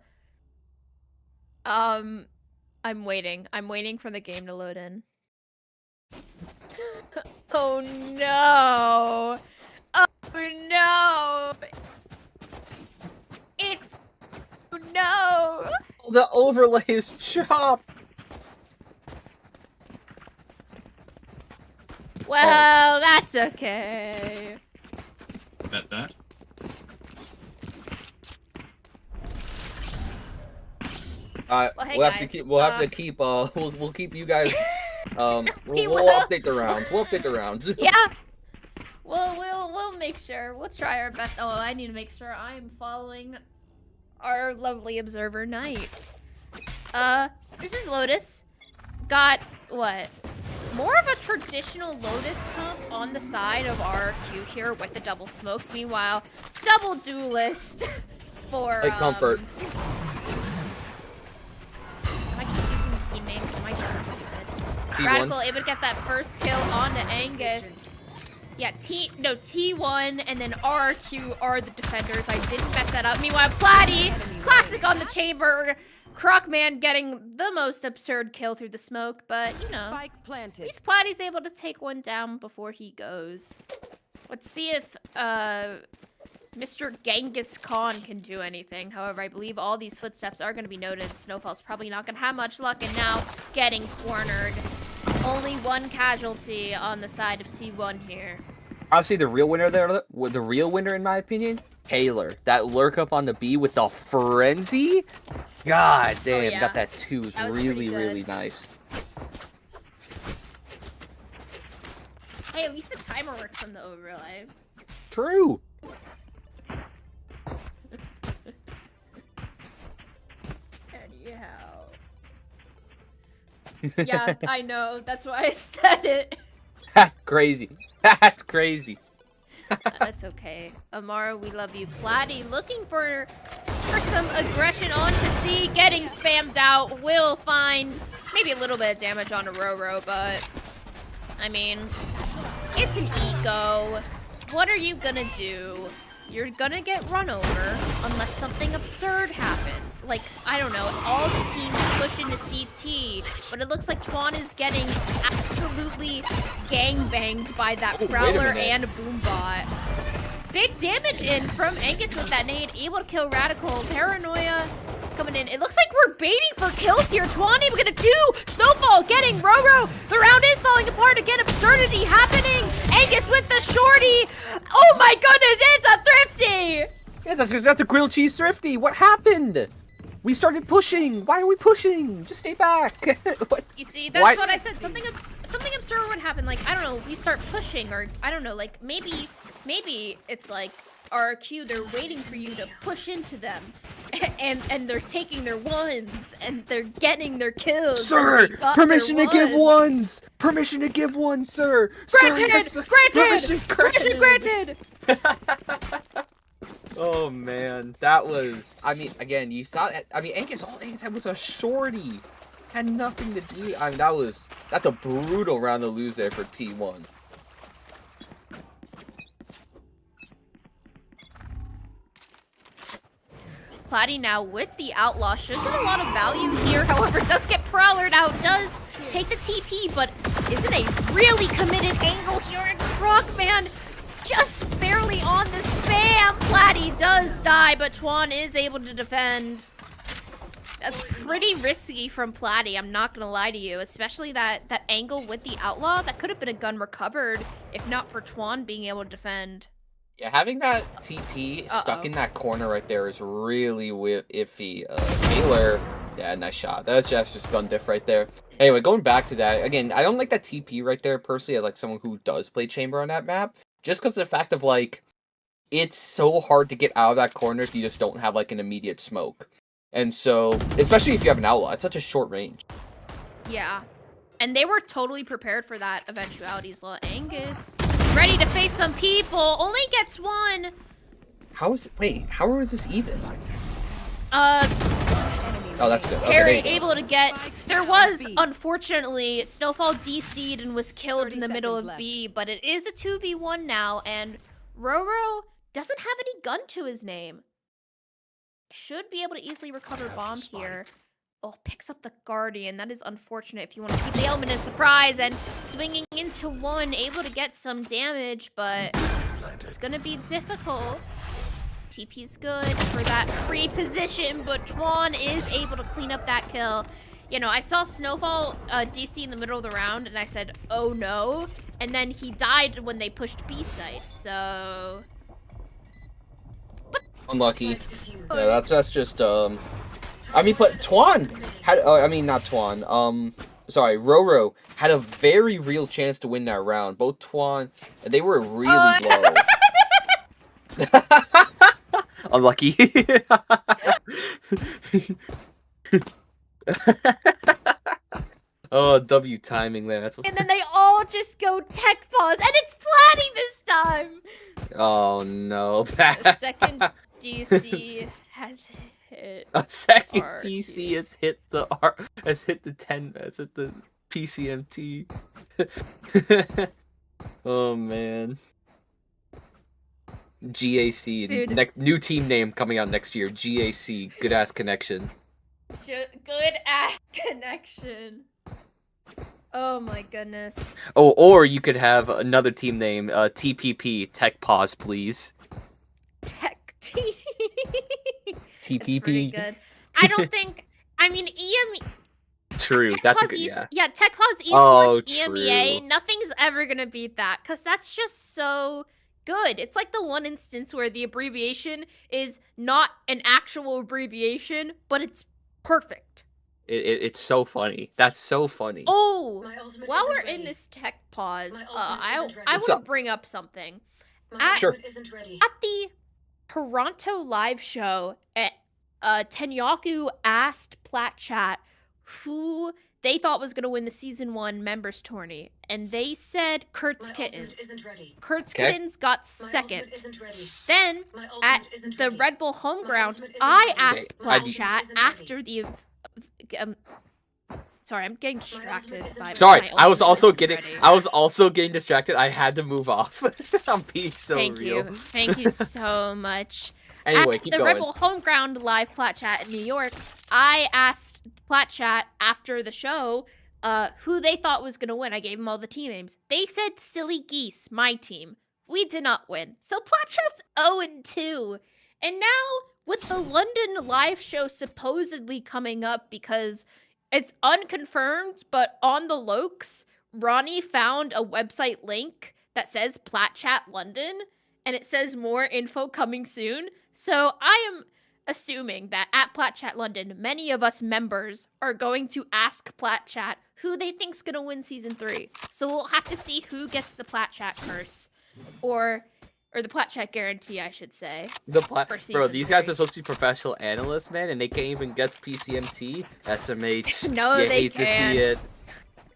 waiting. I'm waiting for the game to load in. Oh no! Oh no! It's no! The overlay is chopped. Well, that's okay. Bet that. Well, hey, we'll have to guys, keep. We'll have to keep. We'll keep you guys. We'll will. update the rounds. We'll update the rounds. Yeah. We'll make sure. We'll try our best. Oh, I need to make sure I'm following our lovely observer Knight. This is Lotus. Got what? More of a traditional Lotus comp on the side of our queue here with the double smokes. Meanwhile, double duelist for Like comfort. I keep using the team names, so my sound stupid. T1. Radical able to get that first kill onto Angus. Yeah, T1 and then RQ are the defenders. I didn't mess that up. Meanwhile, Platty, classic on the chamber. Crocman getting the most absurd kill through the smoke, but you know, Spike at planted. least Platty's able to take one down before he goes. Let's see if Mr. Genghis Khan can do anything. However, I believe all these footsteps are going to be noted. Snowfall's probably not going to have much luck, and now getting cornered. Only one casualty on the side of T1 here. Obviously, the real winner there. The real winner, in my opinion, Taylor. That lurk up on the B with the frenzy. God damn, yeah. got that 2 is That was really, pretty good. really nice. Hey, at least the timer works on the overlay. True. Anyhow. Yeah, I know. That's why I said it. Crazy. That's crazy. That's okay. Amara, we love you. Platty looking for some aggression on to C, getting spammed out. Will find maybe a little bit of damage on a Roro, but I mean, it's an eco. What are you gonna do? You're gonna get run over unless something absurd happens. Like, I don't know, all the teams push into CT, but it looks like Twan is getting absolutely gangbanged by that wait a Prowler minute. and Boombot. Big damage in from Angus with that nade, able to kill Radical. Paranoia coming in. It looks like we're baiting for kills here. Twan able to get a 2. Snowfall getting Roro. The round is falling apart again. Absurdity happening. Angus with the shorty. Oh my goodness, it's a thrifty. Yeah, that's a grilled cheese thrifty. What happened? We started pushing. Why are we pushing? Just stay back. What? You see, that's what I said. Something absurd would happen. Like, I don't know, we start pushing, or I don't know, like maybe it's like RQ, they're waiting for you to push into them, and they're taking their ones and they're getting their kills. Sir, and they got permission their to give ones. ones. Permission to give one, sir. Granted! Sir, Granted! permission Permission granted! Oh man, that was. I mean, again, you saw that. I mean, Angus, all Angus had was a shorty. Had nothing to do. I mean, that's a brutal round to lose there for T1. Platty now with the outlaw should get a lot of value here. However, does get prowlered out, does take the TP, but isn't a really committed angle here. And Crocman just barely on the spam. Platty does die, but Twan is able to defend. That's pretty risky from Platty, I'm not gonna lie to you. Especially that angle with the outlaw. That could have been a gun recovered if not for Twan being able to defend. Yeah, having that TP stuck in that corner right there is really iffy. Taylor, yeah, nice shot. That's just gun diff right there. Anyway, going back to that, again, I don't like that TP right there, personally, as like someone who does play Chamber on that map. Just because of the fact of, like, it's so hard to get out of that corner if you just don't have, like, an immediate smoke. And so, especially if you have an outlaw, it's such a short range. Yeah. And they were totally prepared for that eventuality as well. Angus, ready to face some people, only gets one. How is it? Wait, how is this even? Oh, that's good. Terry Okay, able to get. There was, unfortunately, Snowfall DC'd and was killed in the middle of seconds left. B, but it is a 2v1 now, and Roro doesn't have any gun to his name. Should be able to easily recover bomb here. Oh, picks up the Guardian. That is unfortunate if you want to keep the element of surprise. And swinging into one, able to get some damage, but it's going to be difficult. TP's good for that free position, but Twan is able to clean up that kill. You know, I saw Snowfall DC in the middle of the round, and I said, oh no. And then he died when they pushed B site, so... Unlucky. Yeah, that's just, I mean, but Twan had, not Twan, sorry, Roro had a very real chance to win that round. Both Twan, they were really low. Unlucky. Oh, W timing there. That's what... And then they all just go tech pause, and it's Platty this time! Oh no. The second DC has hit. A second R2. DC has hit the PCMT. Oh man. GAC, Dude. new team name coming out next year. GAC, good ass connection. Good ass connection. Oh my goodness. Oh, or you could have another team name, TPP, Tech Pause, please. Tech T. TPP. Pretty good. I don't think. I mean, EME. True. Tech That's a Pause good, yeah. Yeah, Tech Pause Esports Oh, EMEA. true. Nothing's ever gonna beat that, cause that's just so good. It's like the one instance where the abbreviation is not an actual abbreviation, but it's perfect. It's so funny. That's so funny. Oh, My ultimate while isn't we're in ready. this tech pause, My ultimate I isn't ready. I What's want up? to bring up something. My Sure. ultimate isn't ready. At the Toronto live show, Tenyaku asked PlatChat who they thought was going to win the Season 1 members tourney, and they said Kurt's My Kittens. ultimate isn't ready. Kurt's Okay. Kittens got My second. ultimate isn't ready. Then, My at ultimate isn't the ready. Red Bull home My ground, ultimate isn't I ready. asked Okay, I- PlatChat Isn't ready. after the... sorry, I'm getting distracted isn't by ready. Sorry, my I was ultimate also isn't getting ready. I was also getting distracted. I had to move off. I'm being so Thank real. you. Thank you so much. Anyway, At keep the going. Rebel Homeground live PlatChat in New York, I asked PlatChat after the show who they thought was going to win. I gave them all the team names. They said Silly Geese, my team. We did not win. So PlatChat's 0-2. And now, with the London live show supposedly coming up because it's unconfirmed, but on the Lokes, Ronnie found a website link that says PlatChat London, and it says more info coming soon. So I am assuming that at PlatChat London, many of us members are going to ask PlatChat who they think's gonna win Season 3. So we'll have to see who gets the PlatChat curse, or the PlatChat guarantee, I should say. The for bro, season these guys 3. are supposed to be professional analysts, man, and they can't even guess PCMT, SMH. No, you they hate can't. to see it.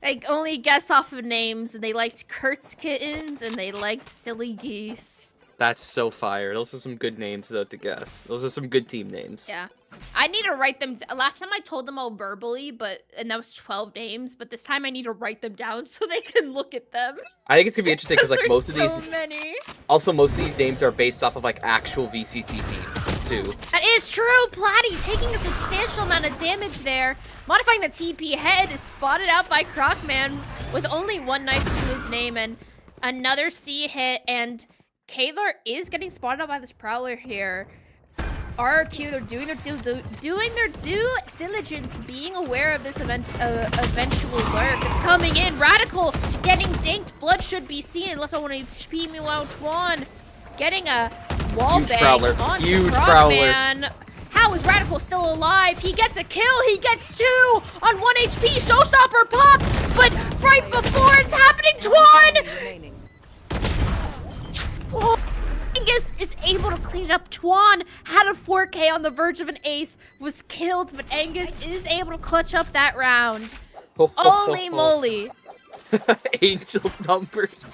They only guess off of names, and they liked Kurt's Kittens, and they liked Silly Geese. That's so fire. Those are some good names though to guess. Those are some good team names. Yeah. I need to write them. Last time I told them all verbally, and that was 12 names. But this time I need to write them down so they can look at them. I think it's gonna be interesting because like there's most of so these, many. also most of these names are based off of like actual VCT teams too. That is true. Platty taking a substantial amount of damage there. Modifying the TP head is spotted out by Crocman with only one knife to his name and another C hit. And Kaylor is getting spotted out by this Prowler here. RRQ, they're doing their due diligence, being aware of this eventual lurk. It's coming in. Radical getting dinked. Blood should be seen. Left on 1 HP. Meanwhile, Twan getting a wall Huge bang Prowler. on Huge Prowler. Crocman. How is Radical still alive? He gets a kill. He gets 2 on 1 HP. Showstopper popped, but right before it's happening, Twan! Angus is able to clean it up. Twan had a 4K on the verge of an ace, was killed, but Angus is able to clutch up that round. Holy moly. Angel numbers.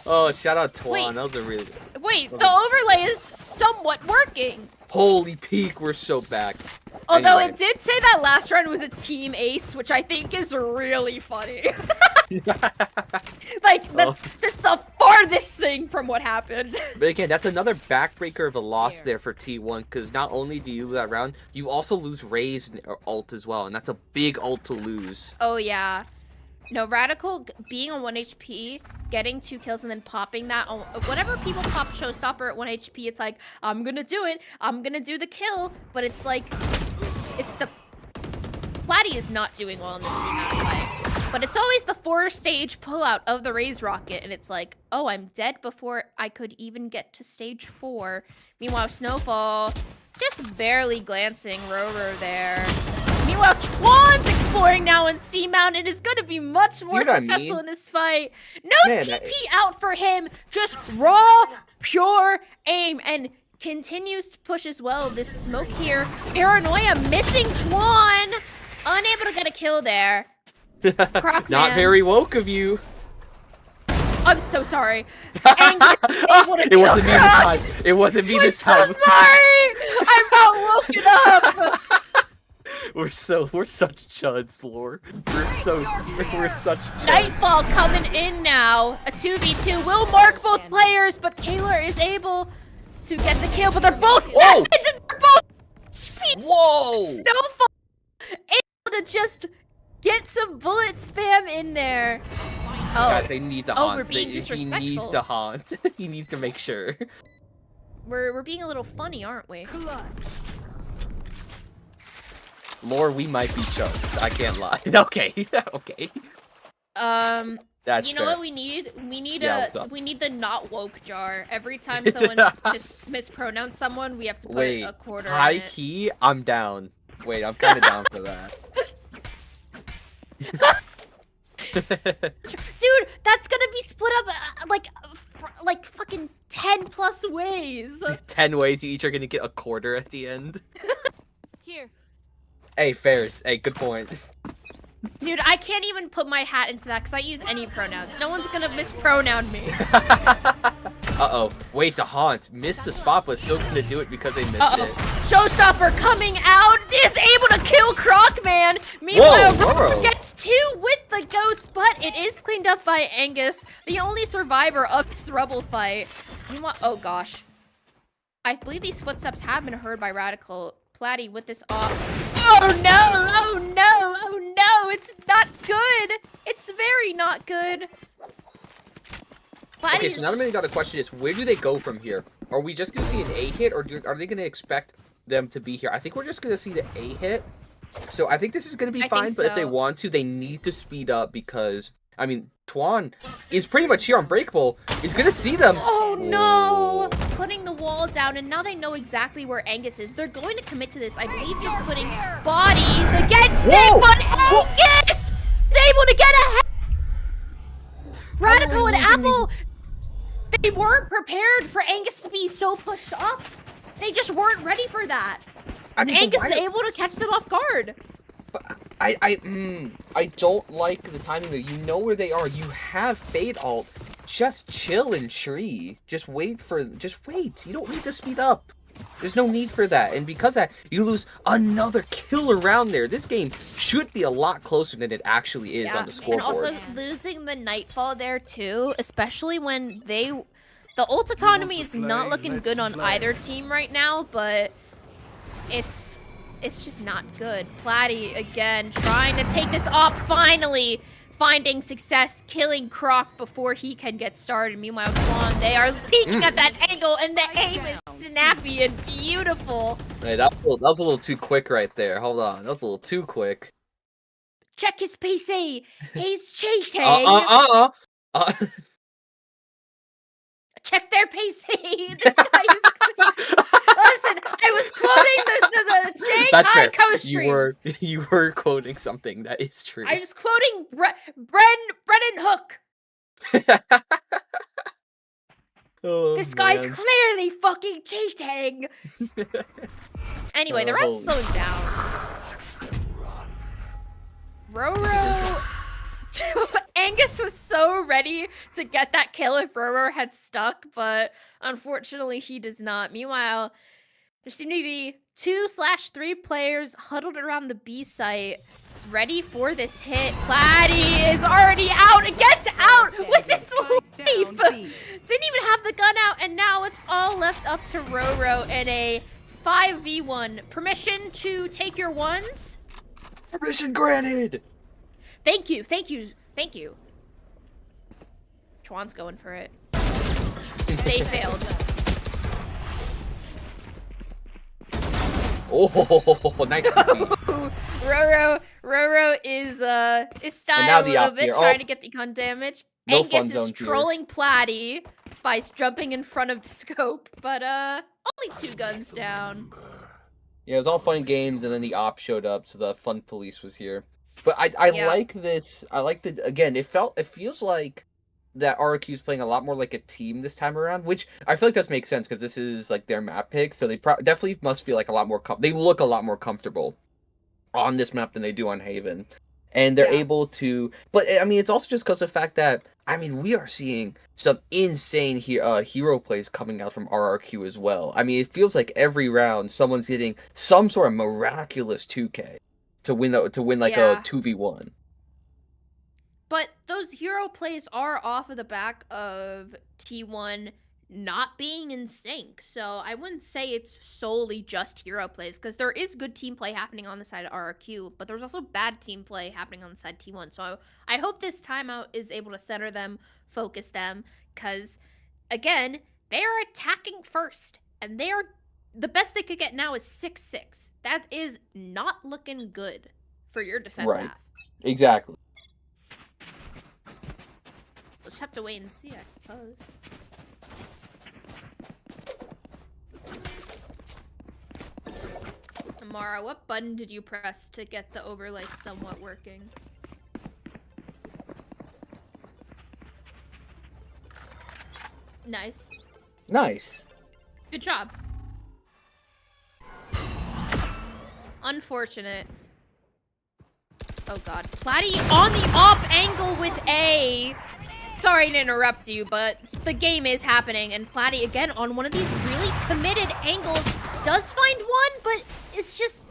Oh, shout out Twan. Wait. That was a really good. Wait, the overlay is somewhat working. Holy peak, we're so back. Although Anyway. it did say that last round was a team ace, which I think is really funny. Like, that's the farthest thing from what happened. But again, that's another backbreaker of a loss there for T1, because not only do you lose that round, you also lose Ray's ult as well, and that's a big ult to lose. Oh, yeah. No, Radical being on 1 HP, getting 2 kills, and then popping that. Whenever people pop Showstopper at 1 HP, it's like, I'm gonna do it. I'm gonna do the kill. But it's like, it's the... Platty is not doing well in this C-map fight. But it's always the 4-stage pullout of the Raze Rocket, and it's like, oh, I'm dead before I could even get to stage 4. Meanwhile, Snowfall just barely glancing Roro there. Meanwhile, Twan's exploring now in C-Mount and is going to be much more successful in this fight. No TP out for him, just raw, pure aim, and continues to push as well. This smoke here, Paranoia missing Twan, unable to get a kill there. Not very woke of you. I'm so sorry. It wasn't me this time. It wasn't me this time. I'm so sorry. I'm not woken up. We're such chuds, Lore. We're such chuds. Nightfall coming in now. A 2v2 will mark both players, but Kaylor is able to get the kill. But they're both Whoa! They're both Whoa! Snowfall able to just get some bullet spam in there. Oh, Guys, they need to haunt. we're being He disrespectful. needs to haunt. He needs to make sure. We're being a little funny, aren't we? Lore, we might be chuds. I can't lie. Okay. Okay. That's you know fair. what we need? We need what's we need the not woke jar. Every time someone mispronounce someone, we have to put a quarter high in it. key, I'm down. Wait, I'm kind of down for that. Dude, that's gonna be split up like fucking 10 plus ways. 10 ways you each are gonna get a quarter at the end. Here. Hey, Ferris. Hey, good point. Dude, I can't even put my hat into that because I use any pronouns. No one's gonna mispronoun me. Uh-oh. Wait, the haunt. Missed the spot, but still gonna do it because they missed it. Showstopper coming out is able to kill Crocman. Meanwhile, Roro Roro gets 2 with the ghost, but it is cleaned up by Angus, the only survivor of this Rebel fight. Meanwhile, oh gosh. I believe these footsteps have been heard by Radical. Platty with this off. Oh no! Oh no! Oh no! It's not good! It's very not good. Platty's... Okay, so now the other question is, where do they go from here? Are we just gonna see an A hit, or are they gonna expect them to be here? I think we're just gonna see the A hit. So I think this is gonna be fine, but if they want to, they need to speed up because, I mean, Twan is pretty much here. Unbreakable is gonna see them. Oh no! Putting the wall down, and now they know exactly where Angus is. They're going to commit to this. I believe just putting bodies against it, but Angus is able to get ahead. Radical and Apple, they weren't prepared for Angus to be so pushed up. They just weren't ready for that. I mean, Angus is able to catch them off guard. I don't like the timing there. You know where they are. You have Fade ult. Just chill and tree. Just wait. You don't need to speed up. There's no need for that. And because of that, you lose another kill around there. This game should be a lot closer than it actually is on the scoreboard. And also losing the Nightfall there too, especially when the ult economy is not looking good on either team right now, but it's just not good. Platty again trying to take this off, finally finding success, killing Croc before he can get started. Meanwhile, Twan, they are peeking at that angle, and the aim is snappy and beautiful. Hey, that was a little too quick right there. Hold on, that was a little too quick. Check his PC. He's cheating. Check their PC. This guy is. Listen, I was quoting the Shanghai Coast streams. You were quoting something that is true. I was quoting Brennan Hook. Oh, this guy's clearly fucking cheating. Anyway, the round's slowing down. Roro. Angus was so ready to get that kill if Roro had stuck, but unfortunately he does not. Meanwhile, there seem to be 2/3 players huddled around the B site. ready for this hit. Platy is already out. It gets out with this leaf. Didn't even have the gun out, and now it's all left up to Roro in a 5v1. Permission to take your ones? Permission granted! Thank you, thank you, thank you. Chuan's going for it. They failed. Oh, nice. Roro is styling now a the little op bit, here. trying Oh. to get the gun damage. No fun Angus is zones here. trolling Platy by jumping in front of the scope, but only 2 guns down. Yeah, it was all fun and games, and then the op showed up, so the fun police was here. But I Yeah. like this. I like the again. It feels like that RRQ is playing a lot more like a team this time around, which I feel like does make sense because this is like their map pick, so they definitely must feel like a lot more. They look a lot more comfortable on this map than they do on Haven, and they're Yeah. able to. But I mean, it's also just because of the fact that we are seeing some insane hero plays coming out from RRQ as well. I mean, it feels like every round someone's getting some sort of miraculous 2K to win like Yeah. a 2v1. But those hero plays are off of the back of T1 not being in sync. So I wouldn't say it's solely just hero plays, because there is good team play happening on the side of RRQ, but there's also bad team play happening on the side of T1. So I hope this timeout is able to center them, focus them, because again, they are attacking first, and they are the best they could get now is 6-6. That is not looking good for your defense Right. half. Exactly. We'll just have to wait and see, I suppose. Amara, what button did you press to get the overlay somewhat working? Nice. Nice. Good job. Unfortunate. Oh god. Platy on the op angle with A. Sorry to interrupt you, but the game is happening, and Platy, again, on one of these really committed angles, does find one, but it's just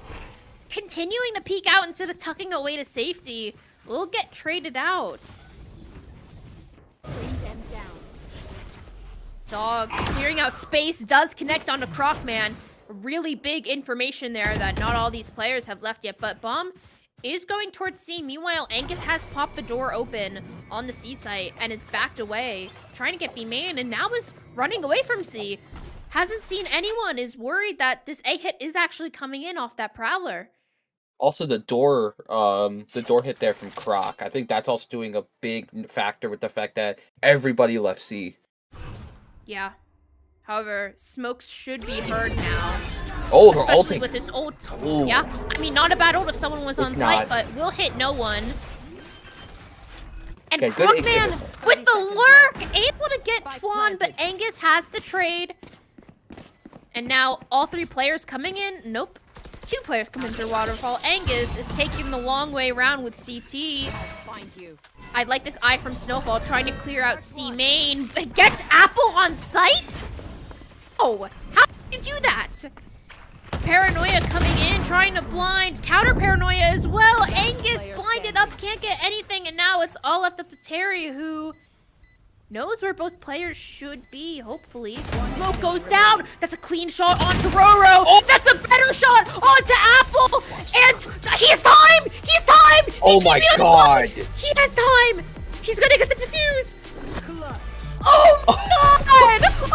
continuing to peek out instead of tucking away to safety. Will get traded out. Dog clearing out space does connect onto Crocman. Really big information there that not all these players have left yet, but Bomb is going towards C. Meanwhile, Angus has popped the door open on the C site and is backed away, trying to get B main, and now is running away from C. Hasn't seen anyone, is worried that this A hit is actually coming in off that Prowler. Also, the door hit there from Croc. I think that's also doing a big factor with the fact that everybody left C. Yeah. However, smokes should be heard now. Oh, they're Especially ulting. with this ult. Ooh. Yeah, I mean, not a bad ult if someone was It's on site, not. but will hit no one. And Okay, good Crocman exhibit. with the lurk, able to get Twan, but Angus has the trade. And now all 3 players coming in. Nope. 2 players coming through Waterfall. Angus is taking the long way around with CT. I like this eye from Snowfall trying to clear out C main, but gets Apple on site? Oh, how did you do that? Paranoia coming in, trying to blind. Counter Paranoia as well. Angus blinded up, can't get anything, and now it's all left up to Terry, who knows where both players should be, hopefully. Smoke goes down. That's a clean shot onto Roro. Oh, that's a better shot onto Apple. And he has time. He has time. Oh my god. He has time. He's gonna get the defuse. Oh my god.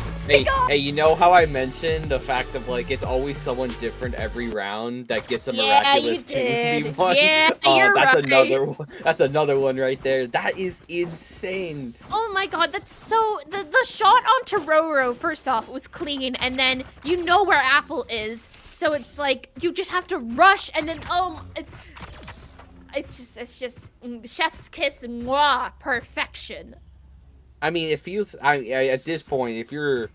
Hey, you know how I mentioned the fact of like it's always someone different every round that gets a miraculous you did. 2v1? Yeah, you're that's right. another one. That's another one right there. That is insane. Oh my god, that's so... The shot onto Roro, first off, was clean, and then you know where Apple is, so it's like, you just have to rush, and then, it's just chef's kiss, mwah, perfection. I mean, it feels. At this point, if you're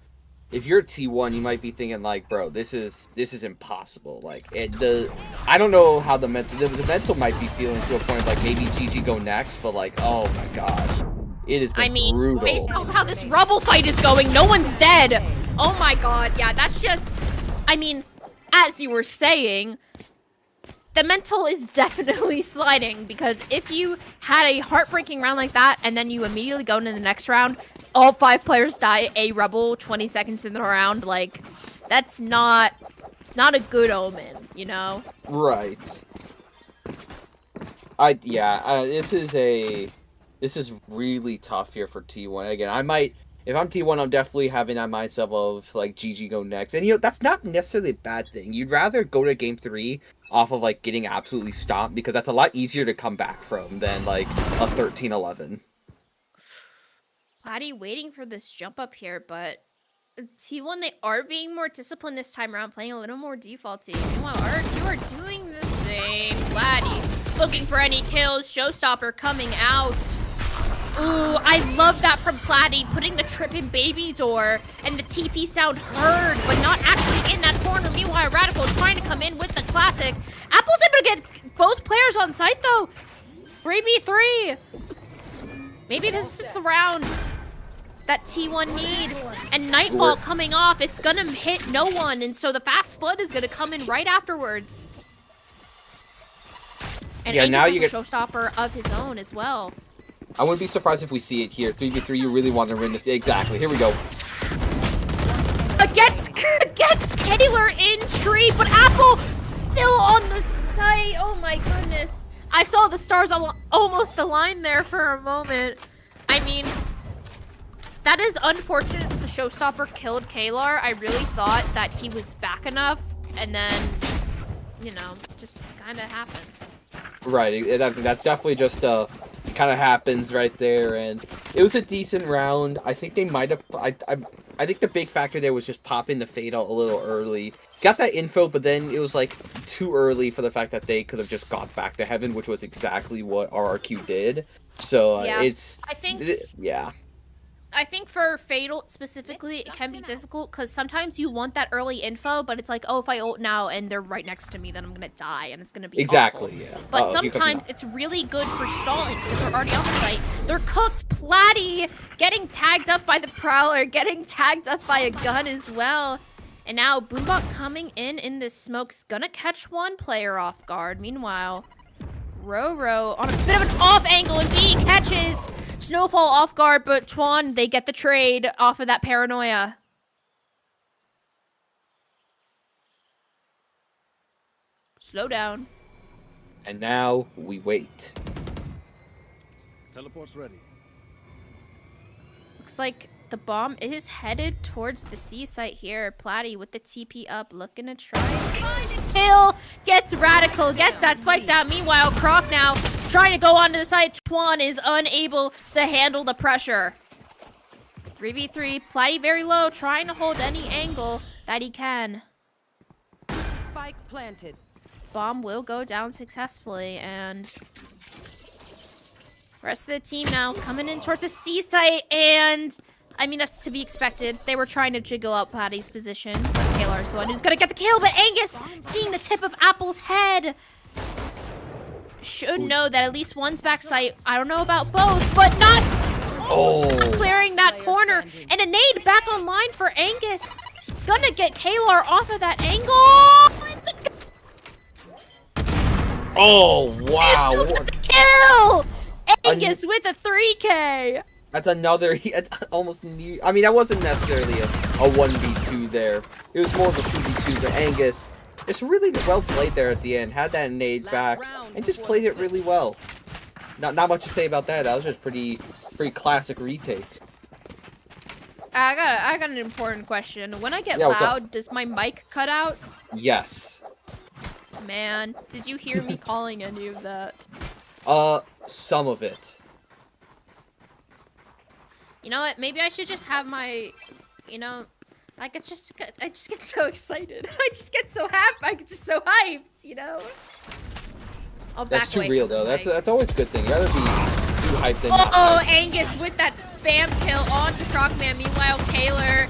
T1, you might be thinking like, bro, this is impossible. Like, I don't know how the mental might be feeling to a point of like maybe GG go next, but like, oh my gosh, it has been brutal. Based on how this rubble fight is going, no one's dead. Oh my god, yeah, that's just, I mean, as you were saying, the mental is definitely sliding, because if you had a heartbreaking round like that and then you immediately go into the next round, all 5 players die a rebel 20 seconds in the round, like, that's not a good omen, you know? Right. This is really tough here for T1. Again, if I'm T1, I'm definitely having that mindset of, like, GG go next. And, that's not necessarily a bad thing. You'd rather go to game 3 off of, like, getting absolutely stomped, because that's a lot easier to come back from than, like, a 13-11. Platy waiting for this jump up here, but T1, they are being more disciplined this time around, playing a little more defaulty. Meanwhile, RQ are doing the same. Platy looking for any kills. Showstopper coming out. Ooh, I love that from Platy, putting the trip in baby door, and the TP sound heard, but not actually in that corner. Meanwhile, Radical trying to come in with the classic. Apple's able to get both players on site, though. 3v3. Maybe this is the round that T1 need. And Nightfall coming off, it's gonna hit no one, and so the fast flood is gonna come in right afterwards. And yeah, Angus now has you a get showstopper of his own as well. I wouldn't be surprised if we see it here. 3v3, you really want to win this. Exactly. Here we go. Gets Kaylor in tree, but Apple still on the site. Oh my goodness. I saw the stars almost align there for a moment. I mean, that is unfortunate that the showstopper killed Kaylor. I really thought that he was back enough, and then, just kind of happened. Right. That's definitely just kind of happens right there, and it was a decent round. I think they might have. I think the big factor there was just popping the fade out a little early. Got that info, but then it was like too early for the fact that they could have just got back to heaven, which was exactly what RRQ did. So yeah. I think for Fatal specifically, it can be difficult because sometimes you want that early info, but it's like, oh, if I ult now and they're right next to me, then I'm gonna die, and it's gonna be exactly awful. Yeah. But sometimes it's really good for stalling since they're already on the site. They're cooked. Platy getting tagged up by the Prowler, getting tagged up by a gun as well. And now Boombot coming in this smoke's gonna catch one player off guard. Meanwhile, Roro on a bit of an off angle, and B catches Snowfall off guard, but Twan, they get the trade off of that paranoia. Slow down. And now we wait. Teleport's ready. Looks like the bomb is headed towards the C site here. Platy with the TP up, looking to try and find a kill. Gets Radical, gets that spike down. Meanwhile, Croc now trying to go onto the site. Twan is unable to handle the pressure. 3v3, Platy very low, trying to hold any angle that he can. Spike planted. Bomb will go down successfully, and rest of the team now coming in towards the C site, and I mean, that's to be expected. They were trying to jiggle out Platy's position, but Kaylor's the one who's gonna get the kill, but Angus seeing the tip of Apple's head should know that at least one's backside. I don't know about both, but not clearing that corner. And a nade back online for Angus. Gonna get Kaylor off of that angle. Oh, wow. The kill! Angus with a 3K. That's another, almost near, I mean, that wasn't necessarily a 1v2 there. It was more of a 2v2, but Angus, it's really well played there at the end. Had that nade back, and just played it really well. Not much to say about that. That was just pretty classic retake. I got an important question. When I get loud, does my mic cut out? Yes. Man, did you hear me calling any of that? Some of it. You know what? Maybe I should just have my, I just get so excited. I just get so happy. I get just so hyped, I'll back That's too away real from the though. mic. That's always a good thing. You gotta be too hyped and not Oh, hyped. Angus with that spam kill onto Crocman. Meanwhile, Kaylor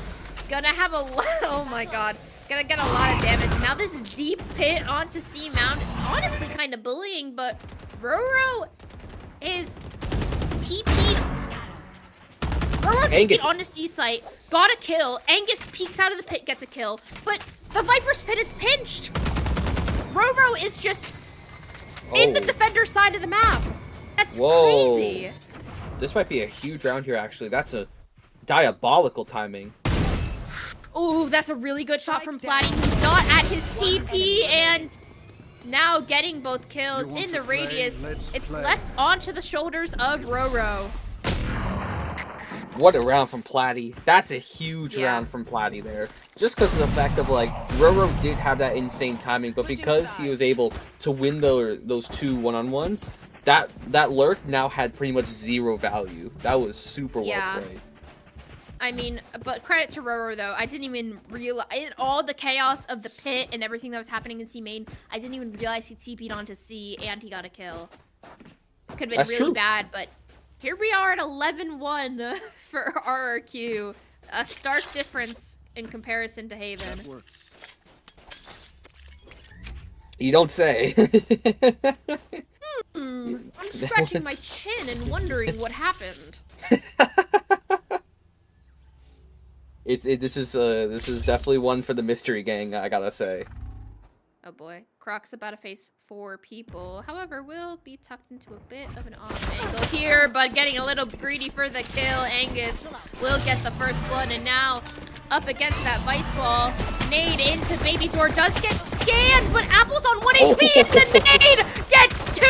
gonna have a lot. Oh my God. Gonna get a lot of damage. Now this deep pit onto C Mount. Honestly, kind of bullying, but Roro is TP'd. Roro TP'd onto C site. Got a kill. Angus peeks out of the pit, gets a kill. But the Viper's pit is pinched. Roro is just in the Oh. defender side of the map. That's Whoa. crazy. This might be a huge round here, actually. That's a diabolical timing. Ooh, that's a really good shot from Platty. He's not at his CP, and now getting both kills in the radius. It's left onto the shoulders of Roro. What a round from Platty. That's a huge Yeah. round from Platty there. Just because of the fact of, like, Roro did have that insane timing, but because he was able to win those 2 one-on-ones, that lurk now had pretty much 0 value. That was super Yeah. well played. I mean, but credit to Roro, though. I didn't even realize, in all the chaos of the pit and everything that was happening in C main, I didn't even realize he TP'd onto C and he got a kill. Could have been That's really true. bad, but here we are at 11-1 for RRQ. A stark difference in comparison to Haven. You don't say. I'm scratching my chin and wondering what happened. This is definitely one for the mystery gang, I gotta say. Oh boy, Croc's about to face 4 people. However, will be tucked into a bit of an off angle here, but getting a little greedy for the kill. Angus will get the first blood, and now up against that vice wall. Nade into Baby Door does get scanned, but Apple's on 1 HP, and the nade gets 2!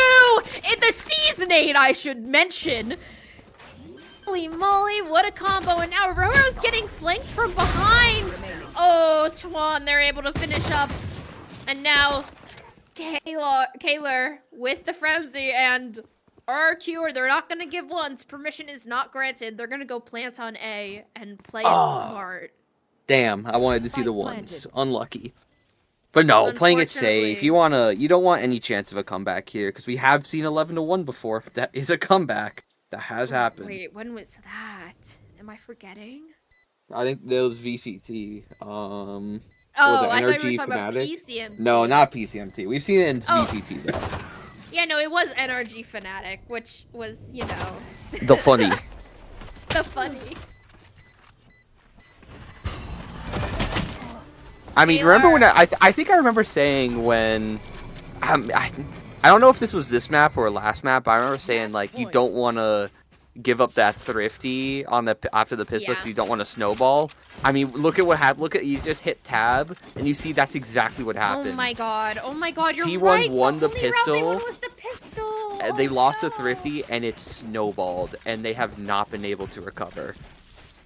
The C's nade, I should mention. Holy moly, what a combo, and now Roro's getting flanked from behind. Oh, Tuan, they're able to finish up. And now, Kaylor with the frenzy, and RQ, they're not going to give once. Permission is not granted. They're going to go plant on A and play it smart. Damn, I wanted to see the ones. Unlucky. But no, playing it safe. You don't want any chance of a comeback here, because we have seen 11-1 before. That is a comeback. That has happened. Wait, when was that? Am I forgetting? I think that was VCT. Oh, was it I thought you were NRG talking about Fnatic? PCMT. No, not PCMT. We've seen it in VCT though. Yeah, no, it was NRG Fnatic, which was, you know... The funny. the funny. I mean, remember when I think I remember saying when I don't know if this was this map or last map, but I remember saying like you don't want to give up that thrifty on the after the pistol because you don't want to snowball. I mean, look at what happened. Look at you just hit tab and you see that's exactly what happened. Oh my god, you're T1 right. won the only round they pistol. won was the pistol. They Oh, lost the no. thrifty and it snowballed and they have not been able to recover.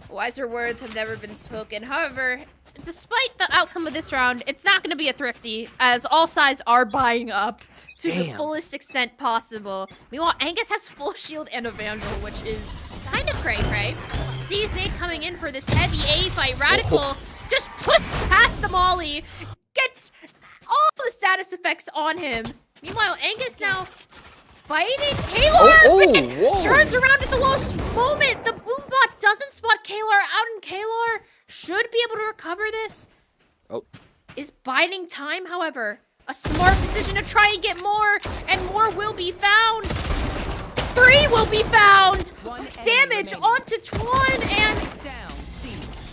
Wiser words have never been spoken. However, despite the outcome of this round, it's not going to be a thrifty, as all sides are buying up to the fullest extent possible. Meanwhile, Angus has full shield and a Vandal, which is kind of cray-cray. Sees Nate coming in for this heavy A fight. Radical just put past the molly, gets all the status effects on him. Meanwhile, Angus now fighting Kaylor, whoa. turns around at the lowest moment. The boombot doesn't spot Kaylor out, and Kaylor should be able to recover this. Oh. Is biding time, however. A smart decision to try and get more, and more will be found. 3 will be found. Damage onto Tuan, and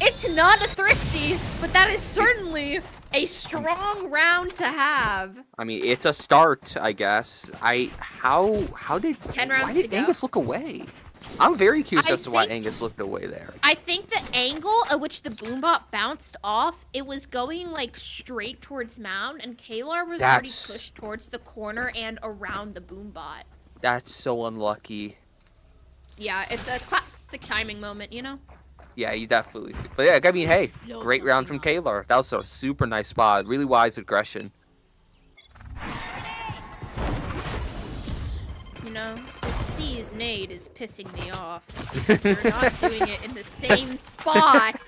it's not a thrifty, but that is certainly a strong round to have. I mean, it's a start, I guess. How did 10 rounds why did to go. Angus look away? I'm very curious I as to why think- Angus looked away there. I think the angle at which the boombot bounced off, it was going like straight towards Mound, and Kalar was already pushed towards the corner and around the boombot. That's so unlucky. Yeah, it's a classic timing moment, you know? Yeah, you definitely. But yeah, I mean, hey, great round from Kalar. That was a super nice spot. Really wise aggression. You know, the C's nade is pissing me off because they're not doing it in the same spot.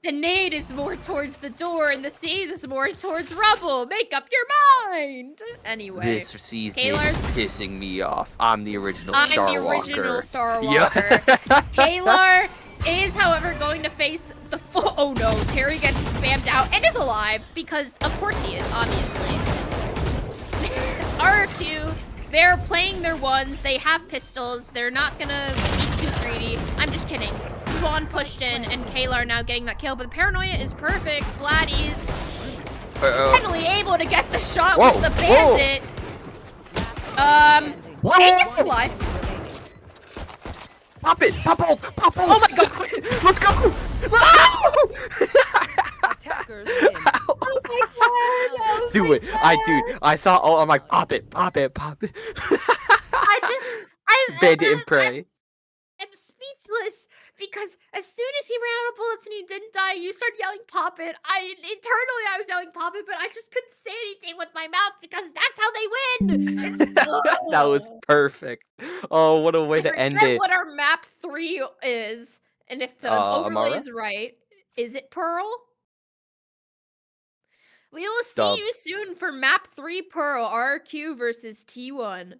The nade is more towards the door, and the C's is more towards rubble. Make up your mind. Anyway, This C's name Kalar's- is pissing me off. I'm the original I'm Star the original Walker. Star Yeah. Walker. Kalar is, however, going to face the full. Oh no, Terry gets spammed out and is alive because, of course, he is, obviously. RQ, they're playing their ones. They have pistols. They're not gonna be too greedy. I'm just kidding. Vaughn pushed in, and Kalar now getting that kill, but the paranoia is perfect. Bladdy's finally able to get the shot with the bandit. Standing. Angus is alive. Remaining. Pop it! Pop ult! Pop ult! Oh my god! Let's go! Attackers win. Do it! I saw ult. I'm like, pop it! Pop it! Pop it! Bandit and prey. I'm speechless because as soon as he ran out of bullets and he didn't die, you started yelling "pop it." Internally I was yelling "pop it," but I just couldn't say anything with my mouth because that's how they win. That was perfect. Oh, what a way to end forget it. what our map 3 is, and if the overlay Amara? is right, is it Pearl? We will see Dub. you soon for map 3 Pearl RQ versus T1.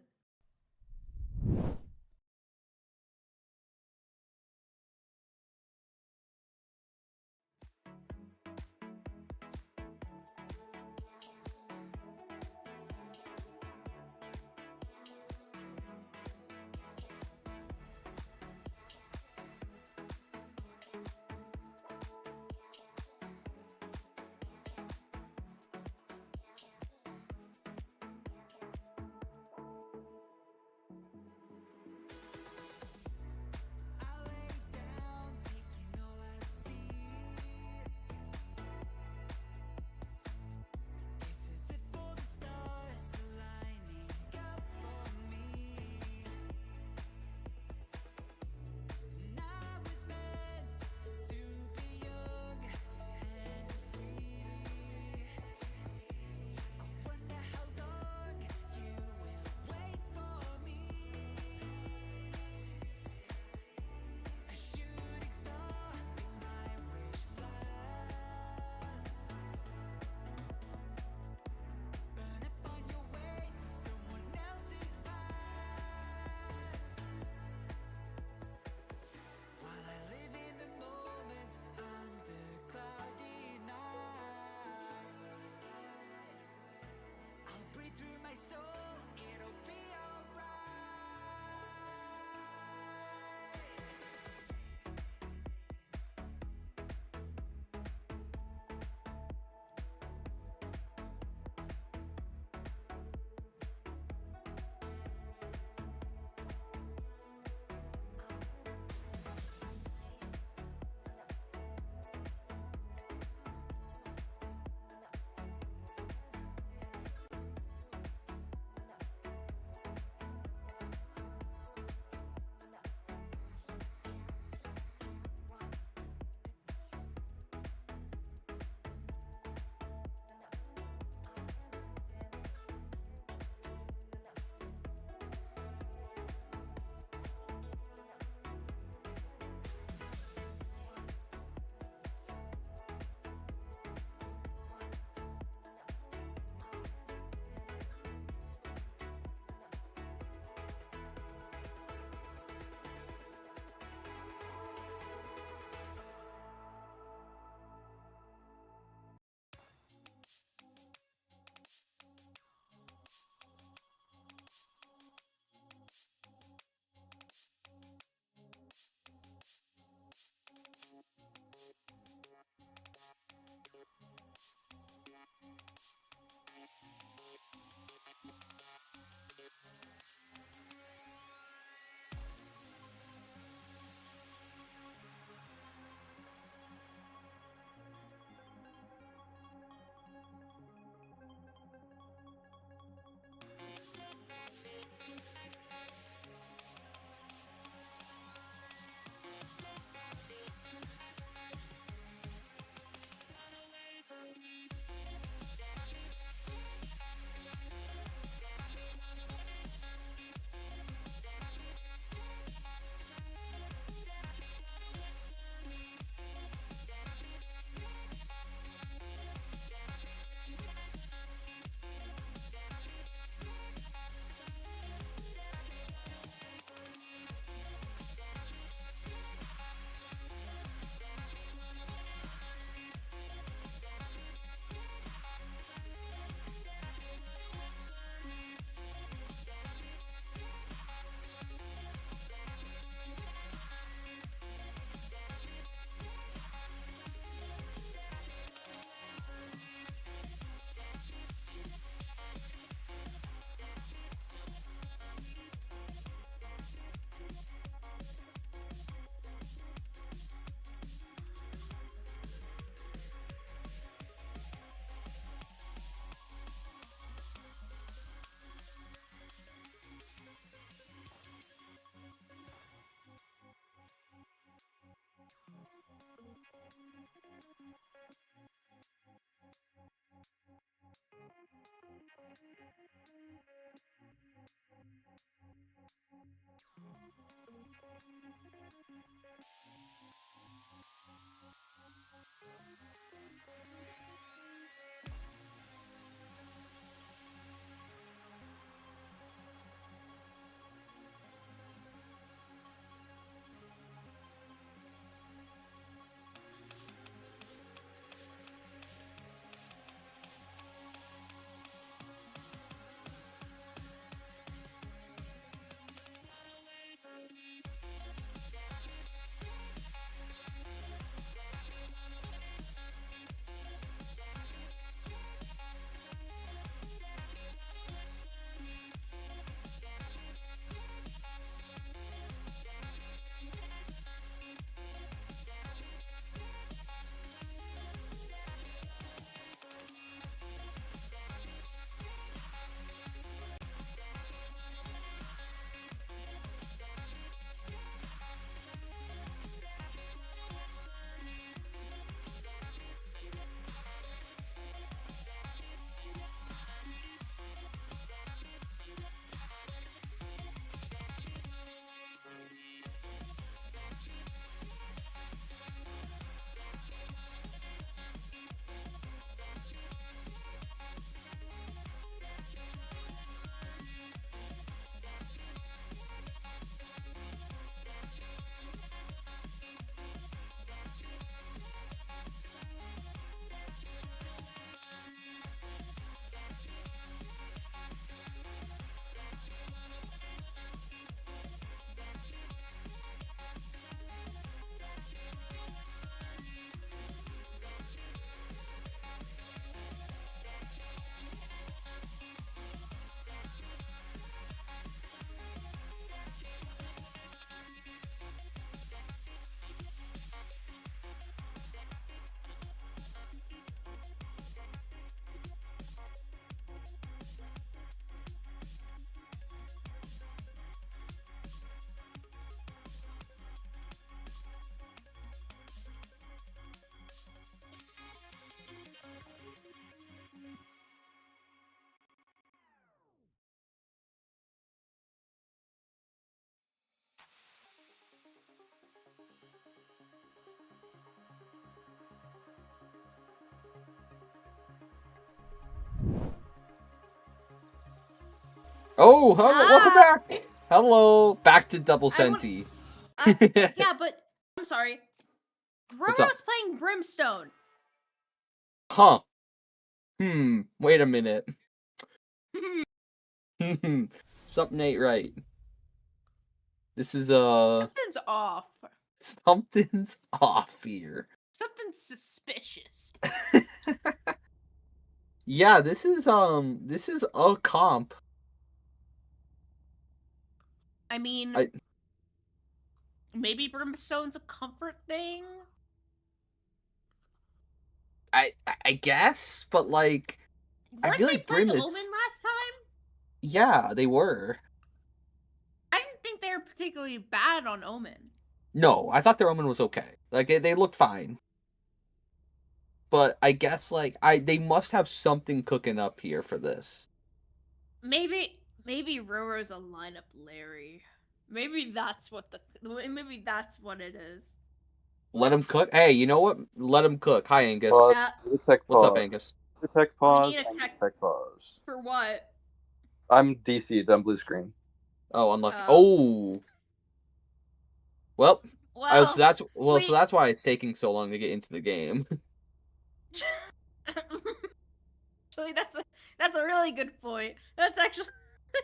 Oh, hello, welcome Ah. back. Hello, back to Double I would- Senti. Yeah, but I'm sorry. What's up? Roro's playing Brimstone. Huh. Wait a minute. Something ain't right. This is Something's off. something's off here. Something's suspicious. Yeah, this is a comp. I mean, I- maybe Brimstone's a comfort thing. I guess, but like I Weren't feel they like Brim playing is Omen last time? yeah, they were. I didn't think they were particularly bad on Omen. No, I thought their Omen was okay. Like they looked fine. But I guess like they must have something cooking up here for this. Maybe Roro's a lineup Larry. Maybe that's what it is. Let him cook. Hey, you know what? Let him cook. Hi, Angus. Pause. Yeah, Do the tech What's up, pause. Angus? Do the tech pause. need a and tech- tech pause. for what? I'm DC'd on blue screen. Oh, unlucky. Oh. Oh. Well, Well, so that's wait. so that's why it's taking so long to get into the game. Actually, that's a really good point. That's actually,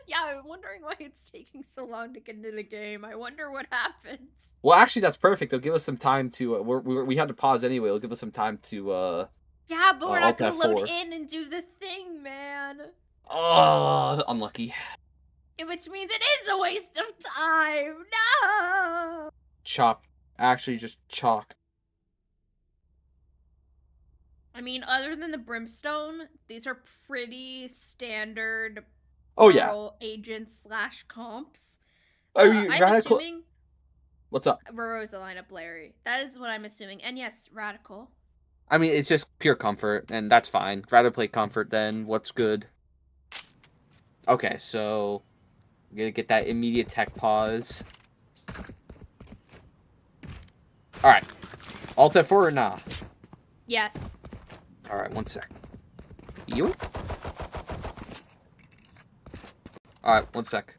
yeah. I'm wondering why it's taking so long to get into the game. I wonder what happened. Well, actually, that's perfect. It'll give us some time to. We had to pause anyway. It'll give us some time to. Yeah, but we're not Alt gonna load F4. in and do the thing, man. Oh, unlucky. Which means it is a waste of time. No. Chop. Actually, just chalk. I mean, other than the Brimstone, these are pretty standard. Oh yeah. Rural agent / comps. I mean, I'm Radical. assuming What's up? Roro's a lineup Larry. That is what I'm assuming. And yes, Radical. I mean, it's just pure comfort, and that's fine. Rather play comfort than what's good. Okay, so I'm gonna get that immediate tech pause. All right, Alt F4 or nah? Yes. All right, one sec. You? All right, one sec.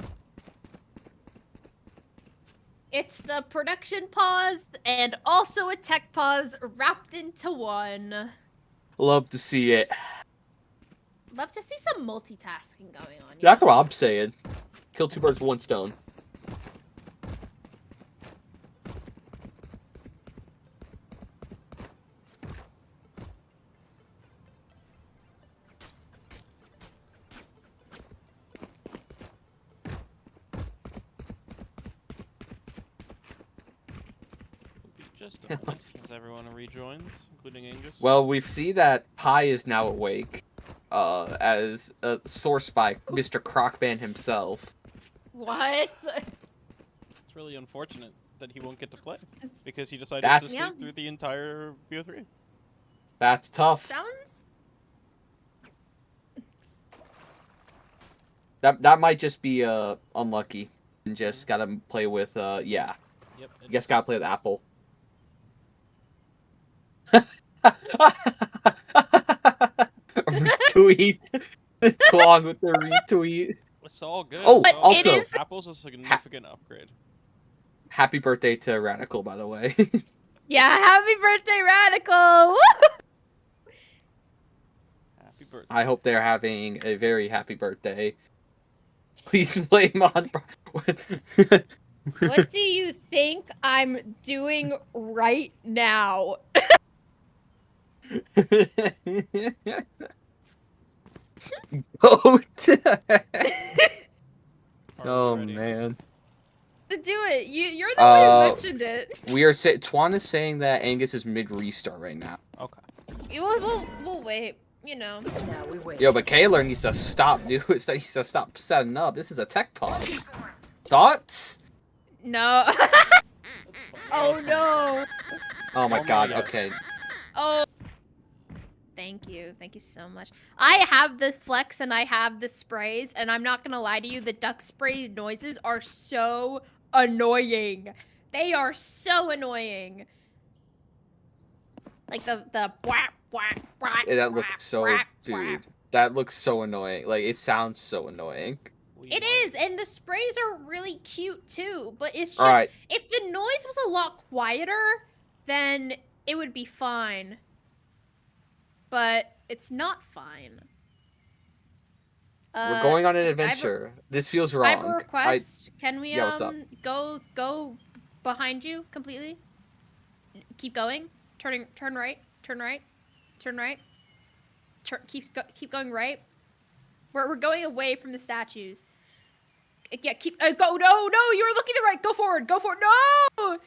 It's the production pause and also a tech pause wrapped into one. Love to see it. Love to see some multitasking going on. That's what I'm saying. Kill two birds with one stone. Just a moment as everyone rejoins, including Angus. Well, we see that Pi is now awake, as sourced by Mr. Crocman himself. What? It's really unfortunate that he won't get to play because he decided That's- to sleep Yeah. through the entire BO3. That's tough. Sounds? That might just be unlucky, and just gotta play with yeah. Yep. I guess gotta play with Apple. Retweet. Twong with the retweet. It's all good. Oh, it's all also- good. It is- Apple's a significant upgrade. Happy birthday to Radical, by the way. Yeah, happy birthday, Radical! Happy birthday. I hope they're having a very happy birthday. Please blame on. What do you think I'm doing right now? Goat. Are we Oh ready? man. To do it. You're the one who mentioned it. We are Twan is saying that Angus is mid restart right now. Okay. We'll wait. You know. Now we wait. Yo, but Kaylor needs to stop, dude. He needs to stop setting up. This is a tech pause. Thoughts? No. Oh no. Oh my Oh my god. God. Okay. Oh. Thank you so much. I have the flex and I have the sprays, and I'm not gonna lie to you, the duck spray noises are so annoying. They are so annoying. Like the whack whack whack. Yeah, that whack, looks so, whack, dude. whack. That looks so annoying. Like it sounds so annoying. It is, and the sprays are really cute too. But it's just Alright. if the noise was a lot quieter, then it would be fine. But it's not fine. We're going on an I have a- adventure. This feels I have a wrong. request. Can we Yeah, what's up? go behind you completely? Keep going. Turn right. Turn right. Turn right. Keep going right. We're going away from the statues. Yeah, keep go. No, you were looking the right. Go forward. Go forward. No.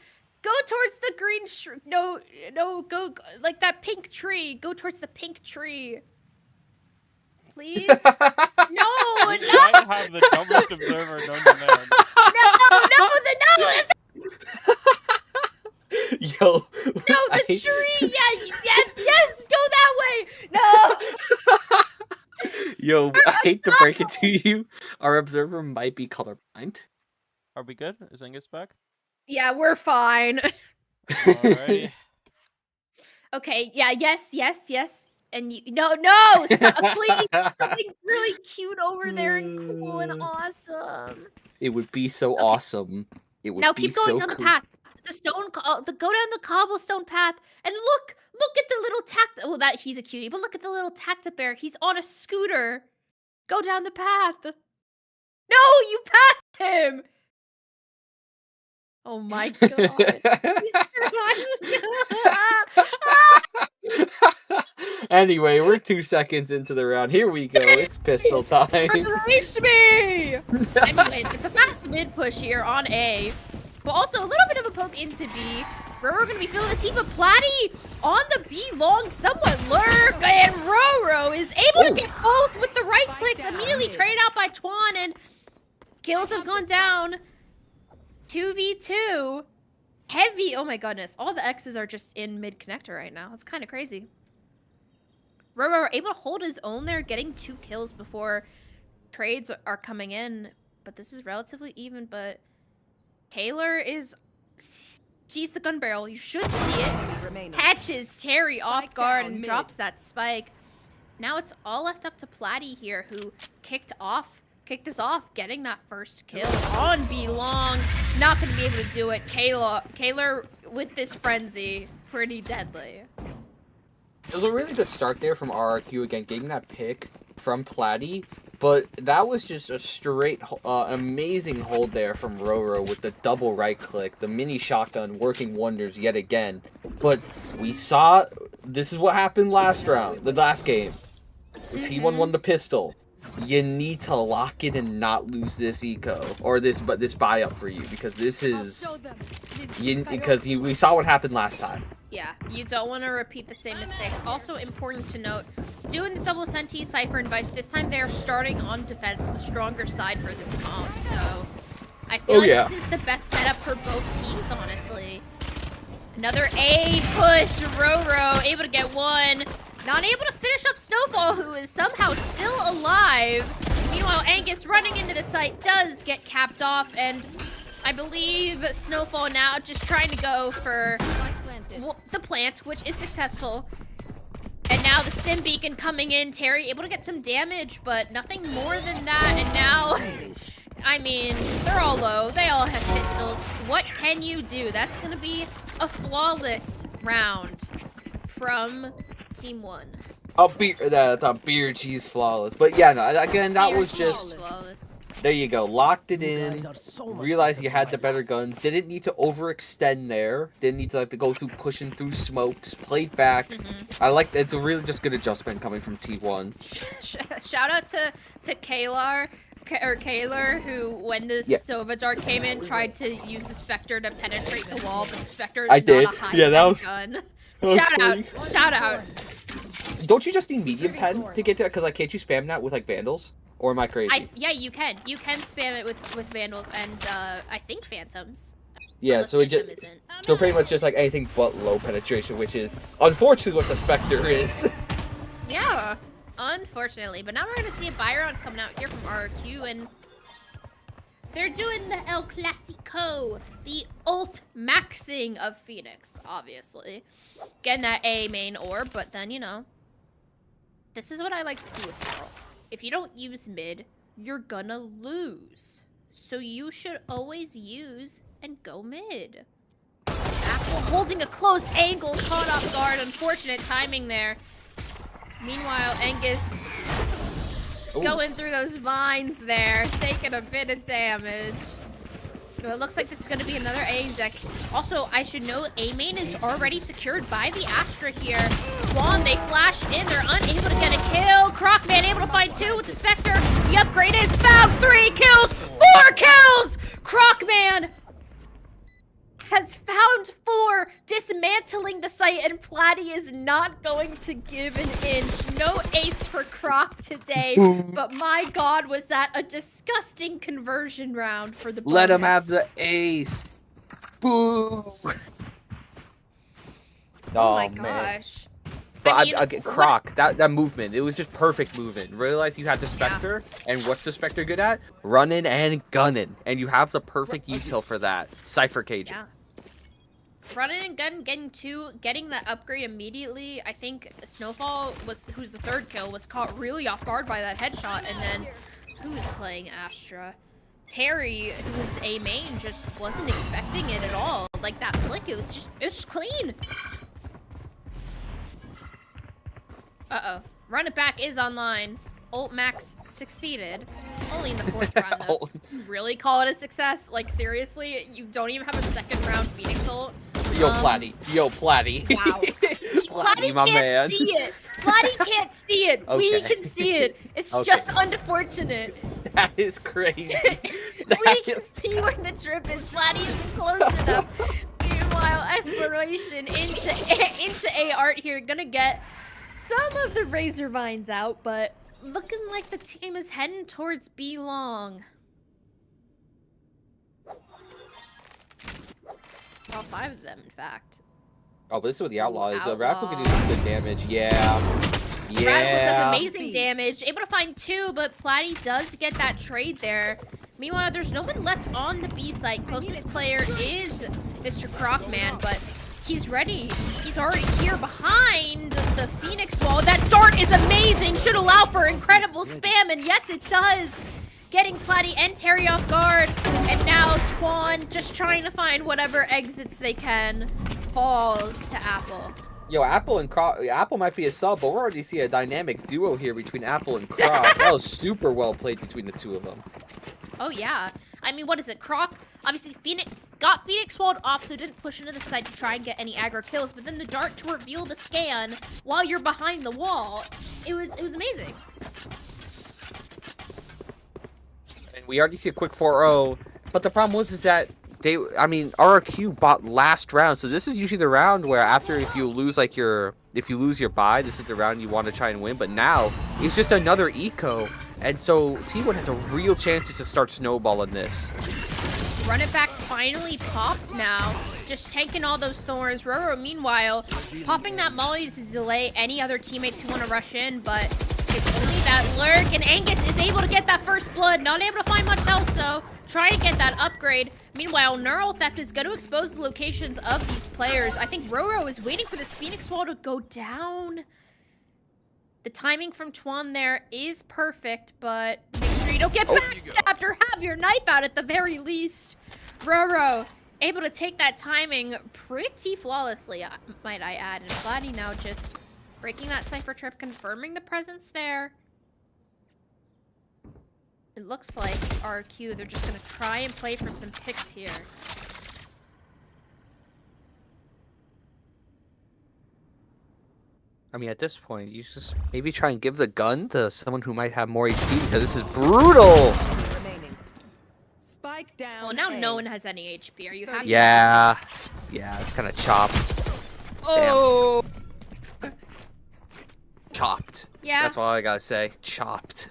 Go towards the green no, go like that pink tree. Go towards the pink tree. Please. No, We might have the dumbest observer known to man. no, Yo. no, the tree. Yes, go that way. No. Yo, I hate to break it to you. Our observer might be colorblind. Are we good? Is Angus back? Yeah, we're fine. Alrighty. Okay, yeah, yes. And no, stop, please. Something really cute over there and cool and awesome. It would be so awesome. It would Now be keep going so down the cool. path. Go down the cobblestone path and look at the little well, that he's a cutie, but look at the little tactibear. He's on a scooter. Go down the path. No, you passed him. Oh my god. Anyway, we're 2 seconds into the round. Here we go. It's pistol time. Release me! Anyway, it's a fast mid push here on A, but also a little bit of a poke into B, where we're going to be feeling the team of Platty on the B long, somewhat lurk, and Roro is able to get both with the right clicks, immediately traded out by Twan, and kills have gone down. 2v2. Heavy. Oh my goodness. All the X's are just in mid connector right now. It's kind of crazy. Roro able to hold his own there, getting 2 kills before trades are coming in. But this is relatively even, but Taylor sees the gun barrel. You should see it. Catches Terry off guard and drops that spike. Now it's all left up to Platty here, who kicked us off, getting that first kill on B long. Not gonna be able to do it. Kaylor with this frenzy, pretty deadly. It was a really good start there from RRQ again, getting that pick from Platty, but that was just a straight, amazing hold there from Roro with the double right click, the mini shotgun working wonders yet again. But we saw, this is what happened last round, the last game. The T1 won the pistol. You need to lock it and not lose this eco, or this buy up for you, because this is, we saw what happened last time. Yeah, you don't want to repeat the same mistakes. Also important to note, doing the double senti, Cypher, and Vice, this time they're starting on defense, the stronger side for this comp, so I feel this is the best setup for both teams, honestly. Another A push, Roro able to get one. Not able to finish up Snowfall, who is somehow still alive. Meanwhile, Angus running into the site does get capped off, and I believe Snowfall now just trying to go for the plant, which is successful. And now the stim beacon coming in. Terry able to get some damage, but nothing more than that. And now, I mean, they're all low. They all have pistols. What can you do? That's going to be a flawless round from Team 1. The beer cheese flawless. But yeah, no, again, that was just, flawless. there you go. Locked it in, realized you had the better guns, didn't need to overextend there, didn't need to like to go through pushing through smokes, played back. I like, it's a really just good adjustment coming from T1. Shout out to Kaylor, who, when the Sova dart came in, tried to use the Spectre to penetrate the wall, but the Spectre is not a high gun. Shout out. Don't you just need medium pen to get to that? Because like, can't you spam that with like Vandals? Or am I crazy? Yeah, you can. You can spam it with Vandals and I think Phantoms. Yeah, Unless so it Phantom just isn't. so pretty much just like anything but low penetration, which is unfortunately what the Spectre is. Yeah, unfortunately. But now we're gonna see a Byron coming out here from RRQ, and they're doing the El Clasico, the ult maxing of Phoenix, obviously. Getting that A main orb, but then, you know, this is what I like to see with Pearl. If you don't use mid, you're gonna lose. So you should always use and go mid. Apple holding a close angle, caught off guard. Unfortunate timing there. Meanwhile, Angus going through those vines there, taking a bit of damage. So it looks like this is going to be another A exec. Also, I should note A main is already secured by the Astra here. Swan, they flash in. They're unable to get a kill. Crocman able to find 2 with the Spectre. The upgrade is found. 3 kills. 4 kills. Crocman has found 4, dismantling the site, and Platty is not going to give an inch. No ace for Croc today, but my god, was that a disgusting conversion round for the bonus. Let him have the ace. Boo. Oh my man. gosh. But I mean, Croc, that movement, it was just perfect movement. Realize you had the Spectre, and what's the Spectre good at? Running and gunning. And you have the perfect util for that. Cypher Cajun. Yeah. Running and gun, getting that upgrade immediately. I think Snowfall who's the 3rd kill, was caught really off guard by that headshot, and then who is playing Astra? Terry, who's A main, just wasn't expecting it at all. Like that flick, it was just clean. Uh-oh. Run it back is online. Ult Max succeeded. Only in the 4th round, though. You really call it a success? Like, seriously? You don't even have a 2nd round Phoenix ult? Yo, Platty. Yo, Platty. Wow. Platty my can't man. see it. Platty can't see it. We Okay. can see it. It's Okay. just unfortunate. That is crazy. We can see where the trip is. Platty isn't close enough. Meanwhile, Exploration into A art here. Gonna get some of the Razor Vines out, but looking like the team is heading towards B long. All 5 of them, in fact. Oh, but this is what the Outlaw is. Outlaw. Radical can do some good damage. Yeah. Radical Yeah. does amazing damage. Able to find 2, but Platty does get that trade there. Meanwhile, there's no one left on the B site. Closest player is Mr. Crocman, but he's ready. He's already here behind the Phoenix wall. That dart is amazing. Should allow for incredible spam, and yes, it does. Getting Platty and Terry off guard. And now Twan just trying to find whatever exits they can. Falls to Apple. Yo, Apple and Croc. Apple might be a sub, but we're already seeing a dynamic duo here between Apple and Croc. That was super well played between the 2 of them. Oh, yeah. I mean, what is it? Croc, obviously, got Phoenix walled off, so didn't push into the side to try and get any aggro kills, but then the dart to reveal the scan while you're behind the wall. It was amazing. And we already see a quick 4-0, but the problem was is that RRQ bought last round, so this is usually the round where after if you lose your buy, this is the round you want to try and win, but now it's just another eco, and so T1 has a real chance to just start snowballing this. Run it back finally popped now. Just tanking all those thorns. Roro, meanwhile, popping that molly to delay any other teammates who want to rush in, but it's only that lurk, and Angus is able to get that first blood. Not able to find much health, though. Try to get that upgrade. Meanwhile, Neural Theft is going to expose the locations of these players. I think Roro is waiting for this Phoenix wall to go down. The timing from Twan there is perfect, but make sure you don't get backstabbed or have your knife out at the very least. Roro able to take that timing pretty flawlessly, might I add. And Platty now just breaking that Cypher trip, confirming the presence there. It looks like RQ, they're just going to try and play for some picks here. I mean, at this point, you just maybe try and give the gun to someone who might have more HP, because this is brutal! Remaining. Spike down. Well, now A. no one has any HP. Are you happy? Yeah, it's kind of chopped. Oh! Chopped. Yeah. That's all I gotta say. Chopped.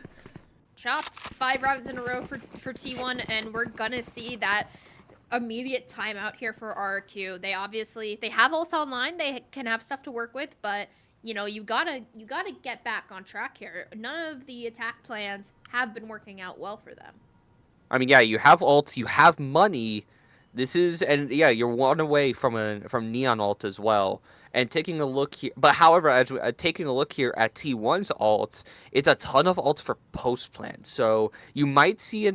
Chopped 5 rounds in a row for T1, and we're gonna see that immediate timeout here for RQ. They have ults online, they can have stuff to work with, but you know, you gotta get back on track here. None of the attack plans have been working out well for them. I mean, yeah, you have ults, you have money, This is, and yeah, you're one away from Neon ult as well. And taking a look here, but however, taking a look here at T1's ults, it's a ton of ults for post plant. So you might see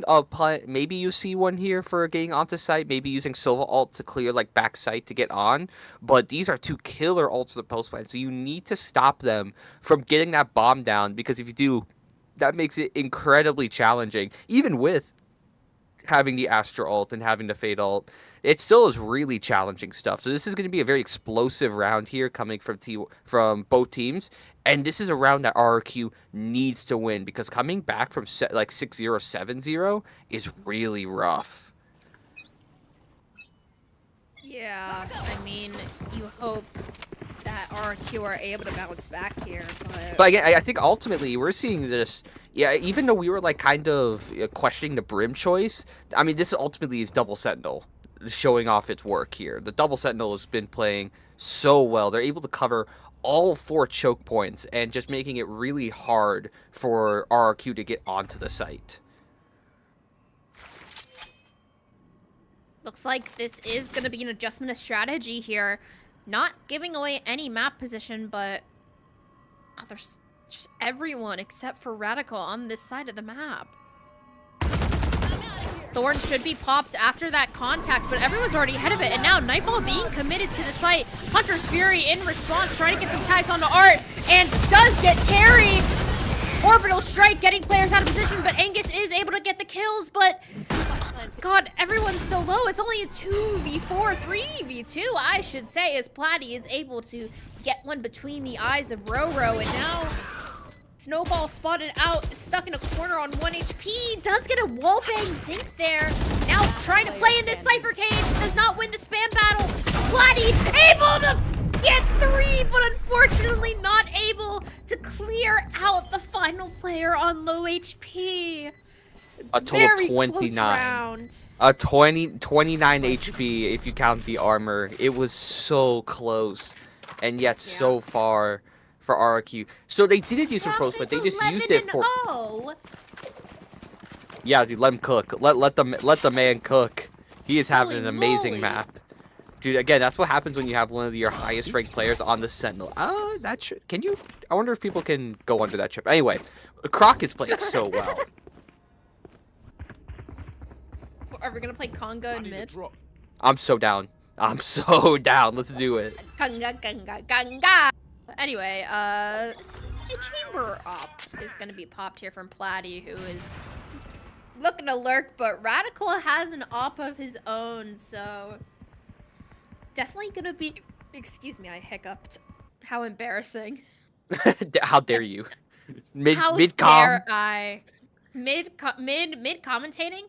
maybe you see one here for getting onto site, maybe using Sova ult to clear like back site to get on. But these are two killer ults for the post plant, so you need to stop them from getting that bomb down, because if you do, that makes it incredibly challenging, even with having the Astra ult and having the Fade ult. It still is really challenging stuff. So this is going to be a very explosive round here coming from both teams. And this is a round that RRQ needs to win, because coming back from like 6-0, 7-0 is really rough. Yeah, I mean, you hope that RRQ are able to bounce back here, but again, I think ultimately we're seeing this. Yeah, even though we were like kind of questioning the Brim choice, I mean, this ultimately is Double Sentinel showing off its work here. The Double Sentinel has been playing so well. They're able to cover all 4 choke points and just making it really hard for RRQ to get onto the site. Looks like this is going to be an adjustment of strategy here. Not giving away any map position, but there's just everyone except for Radical on this side of the map. Thorn should be popped after that contact, but everyone's already ahead of it. And now Nightfall being committed to the site. Hunter's Fury in response, trying to get some tags onto Art, and does get Terry. Orbital Strike getting players out of position, but Angus is able to get the kills, but God, everyone's so low. It's only a 2v4, 3v2, I should say, as Platty is able to get one between the eyes of Roro, and now Snowball spotted out, stuck in a corner on 1 HP, does get a wallbang dink there. Now trying to play in this Cypher Cage, does not win the spam battle. Platty able to get 3, but unfortunately not able to clear out the final player on low HP. A total of 29. A 29 HP if you count the armor. It was so close, and yet so far for RRQ. So they didn't use it for post, but they just used it for. Yeah, dude, let him cook. Let the man cook. He is having an amazing map. Dude, again, that's what happens when you have one of your highest ranked players on the Sentinel. Can you? I wonder if people can go under that chip. Anyway, Croc is playing so well. Are we gonna play Conga in mid? I'm so down. I'm so down. Let's do it. Conga. Anyway, a chamber op is gonna be popped here from Platty, who is looking to lurk, but Radical has an op of his own, so definitely gonna be. Excuse me, I hiccuped. How embarrassing. How dare you? How dare I? Mid commentating.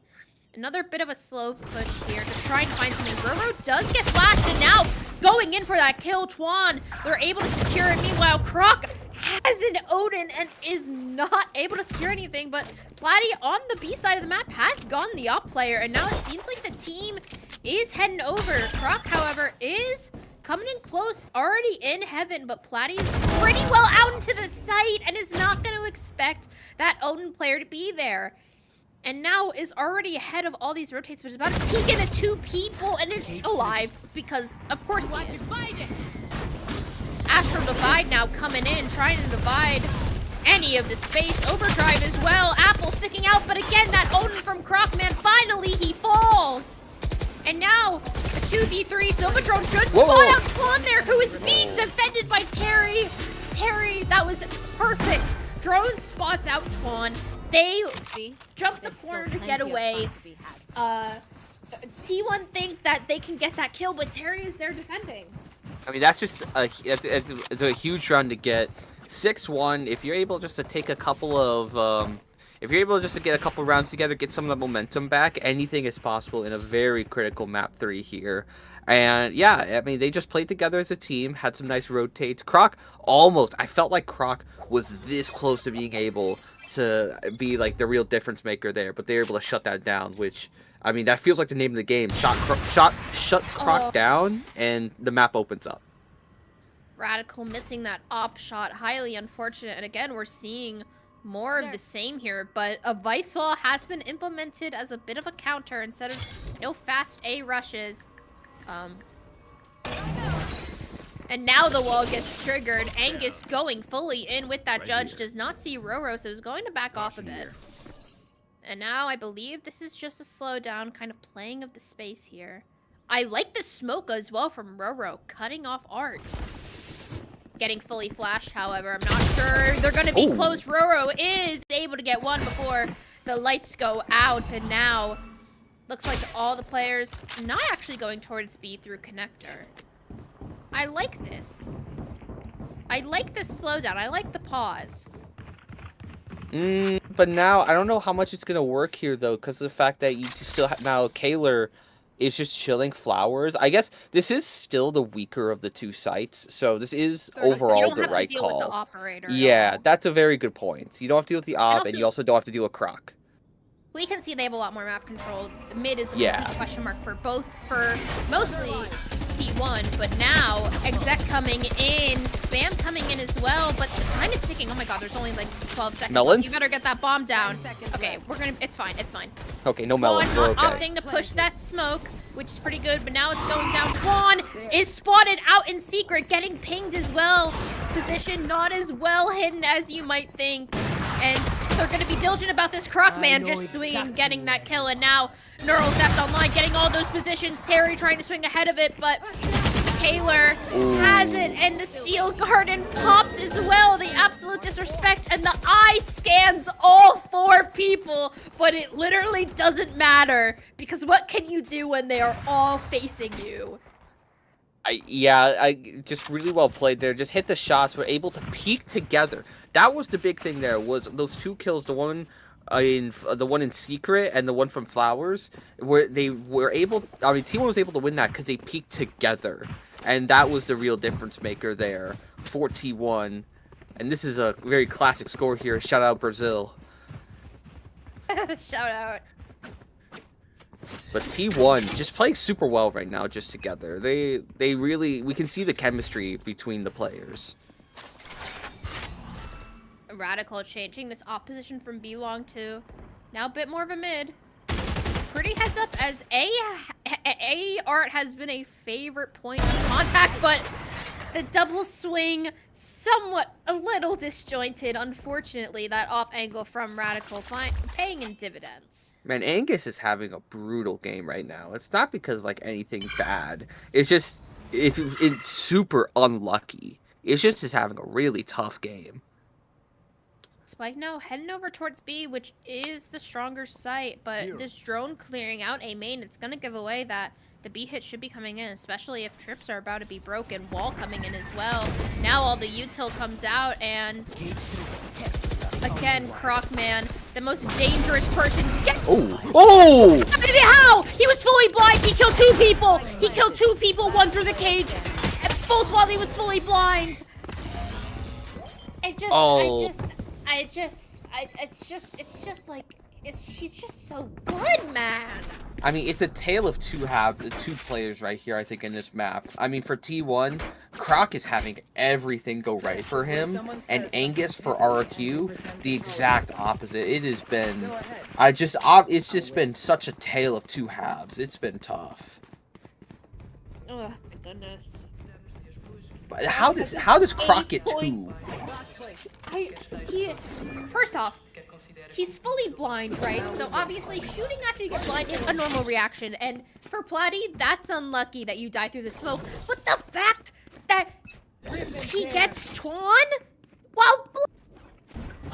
Another bit of a slow push here to try and find something. Roro does get flashed, and now going in for that kill. Twan, they're able to secure it. Meanwhile, Croc has an Odin and is not able to secure anything, but Platty on the B side of the map has gone the op player, and now it seems like the team is heading over. Croc, however, is coming in close, already in heaven, but Platty is pretty well out into the site and is not going to expect that Odin player to be there. And now is already ahead of all these rotates, but is about to peek into 2 people and is alive because, of course, he is. Astral Divide now coming in, trying to divide any of the space. Overdrive as well. Apple sticking out, but again, that Odin from Crocman, finally he falls. And now, the 2v3, Silverdrone should spot out Twan there, who is being defended by Terry. Terry, that was perfect. Drone spots out Twan. They jump the corner to get away. T1 think that they can get that kill, but Terry is there defending. I mean, that's just it's a huge run to get 6-1. If you're able just to take a couple of if you're able just to get a couple rounds together, get some of the momentum back, anything is possible in a very critical map 3 here. And yeah, I mean, they just played together as a team, had some nice rotates. Croc I felt like Croc was this close to being able to be like the real difference maker there, but they were able to shut that down, which, I mean, that feels like the name of the game. Shut Croc down, and the map opens up. Radical missing that op shot, highly unfortunate. And again, we're seeing more of the same here, but a Vice Wall has been implemented as a bit of a counter instead of no fast A rushes. And now the wall gets triggered. Angus going fully in with that judge. Does not see Roro, so is going to back off a bit. And now I believe this is just a slowdown, kind of playing of the space here. I like the smoke as well from Roro, cutting off Art. Getting fully flashed, however. I'm not sure they're going to be close. Roro is able to get one before the lights go out. And now, looks like all the players not actually going towards B through connector. I like this. I like this slowdown. I like the pause. But now, I don't know how much it's going to work here, though, because of the fact that you still have now Kaler is just chilling Flowers. I guess this is still the weaker of the two sites, so this is overall the right call. You don't have to deal with the operator yeah, that's a very good point. You don't have to deal with the op, and you also don't have to deal with Croc. We can see they have a lot more map control. The mid is a complete question mark for both, for mostly T1, but now exec coming in, spam coming in as well, but the time is ticking. Oh my god, there's only like 12 seconds. Melons? You better get that bomb down. Okay, it's fine. Okay, no melons, we're okay. Opting to push that smoke, which is pretty good, but now it's going down. Twan is spotted out in secret, getting pinged as well. Position not as well hidden as you might think. And they're going to be diligent about this. Crocman just swinging, getting that kill. And now Neural Theft Online getting all those positions. Terry trying to swing ahead of it, but Kaler has it. And the Steel Garden popped as well. The absolute disrespect. And the eye scans all 4 people. But it literally doesn't matter. Because what can you do when they are all facing you? I just really well played there. Just hit the shots. We're able to peek together. That was the big thing there, was those 2 kills, the one in secret and the one from Flowers, where they were able, I mean, T1 was able to win that because they peeked together. And that was the real difference maker there for T1. And this is a very classic score here. Shout out Brazil. Shout out. But T1 just playing super well right now, just together. They really, we can see the chemistry between the players. Radical changing this opposition from B long to now a bit more of a mid. Pretty heads up as A Art has been a favorite point of contact, but the double swing somewhat a little disjointed. Unfortunately, that off angle from Radical paying in dividends. Man, Angus is having a brutal game right now. It's not because of like anything bad. It's just it's super unlucky. It's just he's having a really tough game. Spike now heading over towards B, which is the stronger site, but this drone clearing out A main, it's going to give away that the B hit should be coming in, especially if trips are about to be broken. Wall coming in as well. Now all the util comes out, and again, Crocman, the most dangerous person, gets... Oh! How? He was fully blind. He killed 2 people. He killed 2 people, 1 through the cage, and both while he was fully blind. He's just so good, man. I mean, it's a tale of two players right here, I think, in this map. I mean, for T1, Croc is having everything go right for him, and Angus for RQ, the exact opposite. It has been, it's just been such a tale of 2 halves. It's been tough. Oh my goodness. But how does Croc get 2? First off, he's fully blind, right? So obviously shooting after you get blind is a normal reaction. And for Platty, that's unlucky that you die through the smoke. But the fact that he gets Twan while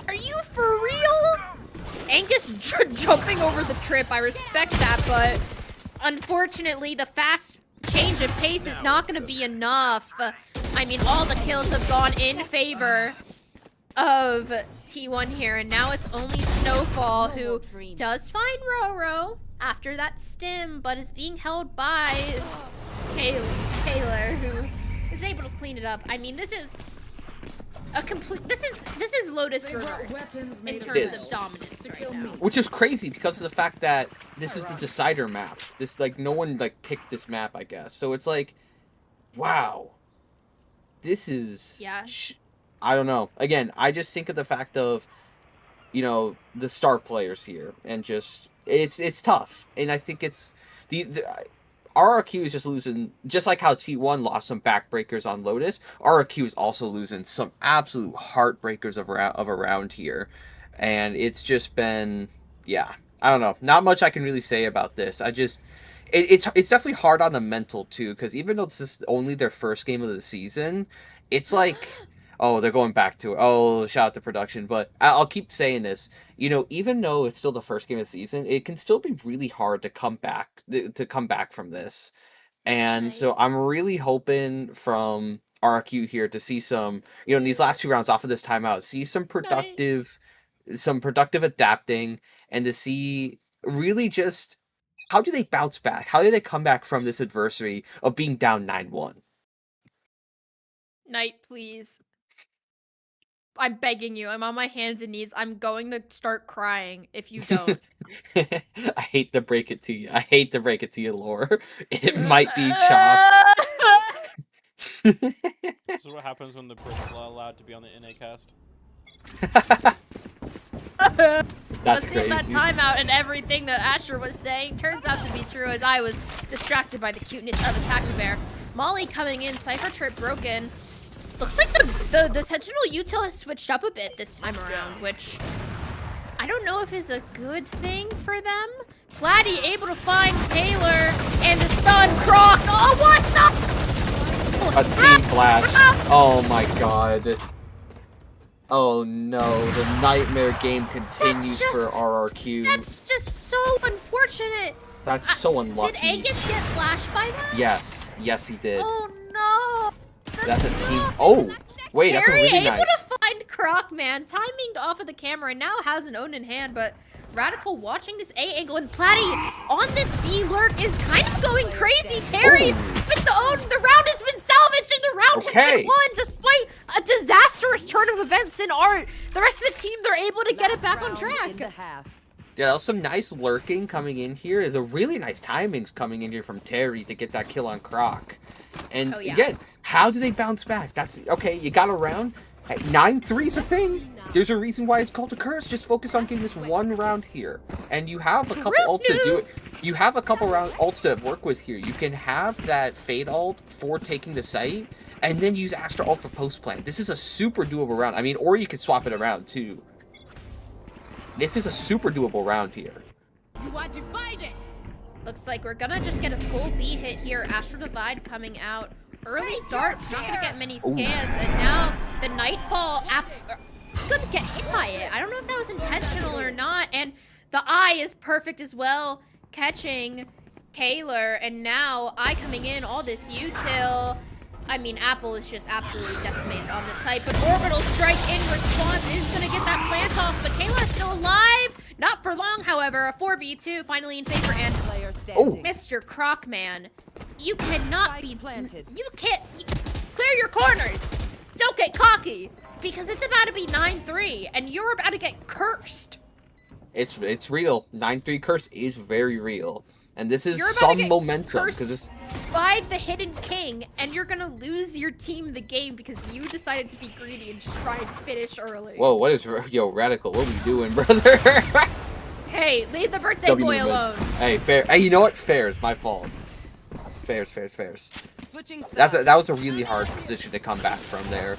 are you for real? Angus jumping over the trip, I respect that, but unfortunately the fast change of pace is not going to be enough. I mean, all the kills have gone in favor of T1 here, and now it's only Snowfall who does find Roro after that stim, but is being held by Kaler, who is able to clean it up. I mean, this is a complete. This is Lotus reverse in terms of dominance right now. Which is crazy because of the fact that this is the decider map. This like no one like picked this map, I guess. So it's like, wow, this is yeah. I don't know. Again, I just think of the fact of the star players here, and just it's tough. And I think it's the RRQ is just losing, just like how T1 lost some backbreakers on Lotus. RRQ is also losing some absolute heartbreakers of around here, and it's just been, yeah, I don't know, not much I can really say about this. It's definitely hard on the mental too, because even though this is only their first game of the season, it's like, oh, they're going back to it. Oh, shout out to production, but I'll keep saying this. Even though it's still the first game of the season, it can still be really hard to come back from this. And so I'm really hoping from RQ here to see some, in these last 2 rounds off of this timeout, see some productive adapting, and to see really just how do they bounce back? How do they come back from this adversity of being down 9-1? Knight, please. I'm begging you. I'm on my hands and knees. I'm going to start crying if you don't. I hate to break it to you, Lore. It might be chopped. This is what happens when the Brits are allowed to be on the NA cast. Let's see crazy. if that timeout and everything that Asher was saying turns out to be true, as I was distracted by the cuteness of Attack the Bear. Molly coming in, Cypher Trip broken. Looks like the Sentinel util has switched up a bit this time around, which I don't know if is a good thing for them. Platty able to find Taylor and the stun Croc. Oh, what the? A team flash. Oh my god. Oh no, the nightmare game continues for RRQ. That's just so unfortunate. That's so unlucky. Did Angus get flashed by that? Yes, he did. Oh no. That's a team. Oh, wait, that's a Terry really able nice. to find Croc, man. Timing off of the camera and now has an own in hand, but Radical watching this A angle, and Platty on this B lurk is kind of going crazy. Terry with the own. The round has been salvaged and the round has been won despite a disastrous turn of events in art. The rest of the team, they're able to get it back on track. Yeah, that was some nice lurking coming in here. There's a really nice timings coming in here from Terry to get that kill on Croc. And again, how do they bounce back? That's okay, you got a round. 9-3's a thing. There's a reason why it's called a curse. Just focus on getting this one round here. And you have a couple ults to do it. You have a couple round ults to work with here. You can have that Fade ult for taking the site, and then use Astra ult for post plant. This is a super doable round. I mean, or you could swap it around too. This is a super doable round here. You are divided. Looks like we're gonna just get a full B hit here. Astral Divide coming out. Early start, not gonna get many scans, and now the Nightfall app gonna get hit by it. I don't know if that was intentional or not, and the eye is perfect as well, catching Kaylor, and now eye coming in, all this util. I mean, Apple is just absolutely decimated on this site, but Orbital Strike in response is gonna get that plant off, but Kaylor is still alive. Not for long, however. A 4v2 finally in favor, and Mr. Crocman, you cannot be planted. You can't clear your corners. Don't get cocky, because it's about to be 9-3, and you're about to get cursed. It's real. 9-3 curse is very real, and this is some momentum because this by the Hidden King, and you're gonna lose your team the game because you decided to be greedy and just try and finish early. Whoa, what is Radical? What are we doing, brother? Hey, leave the birthday boy alone. Hey, fair. Hey, you know what? Fair is my fault. Fairs. That was a really hard position to come back from there.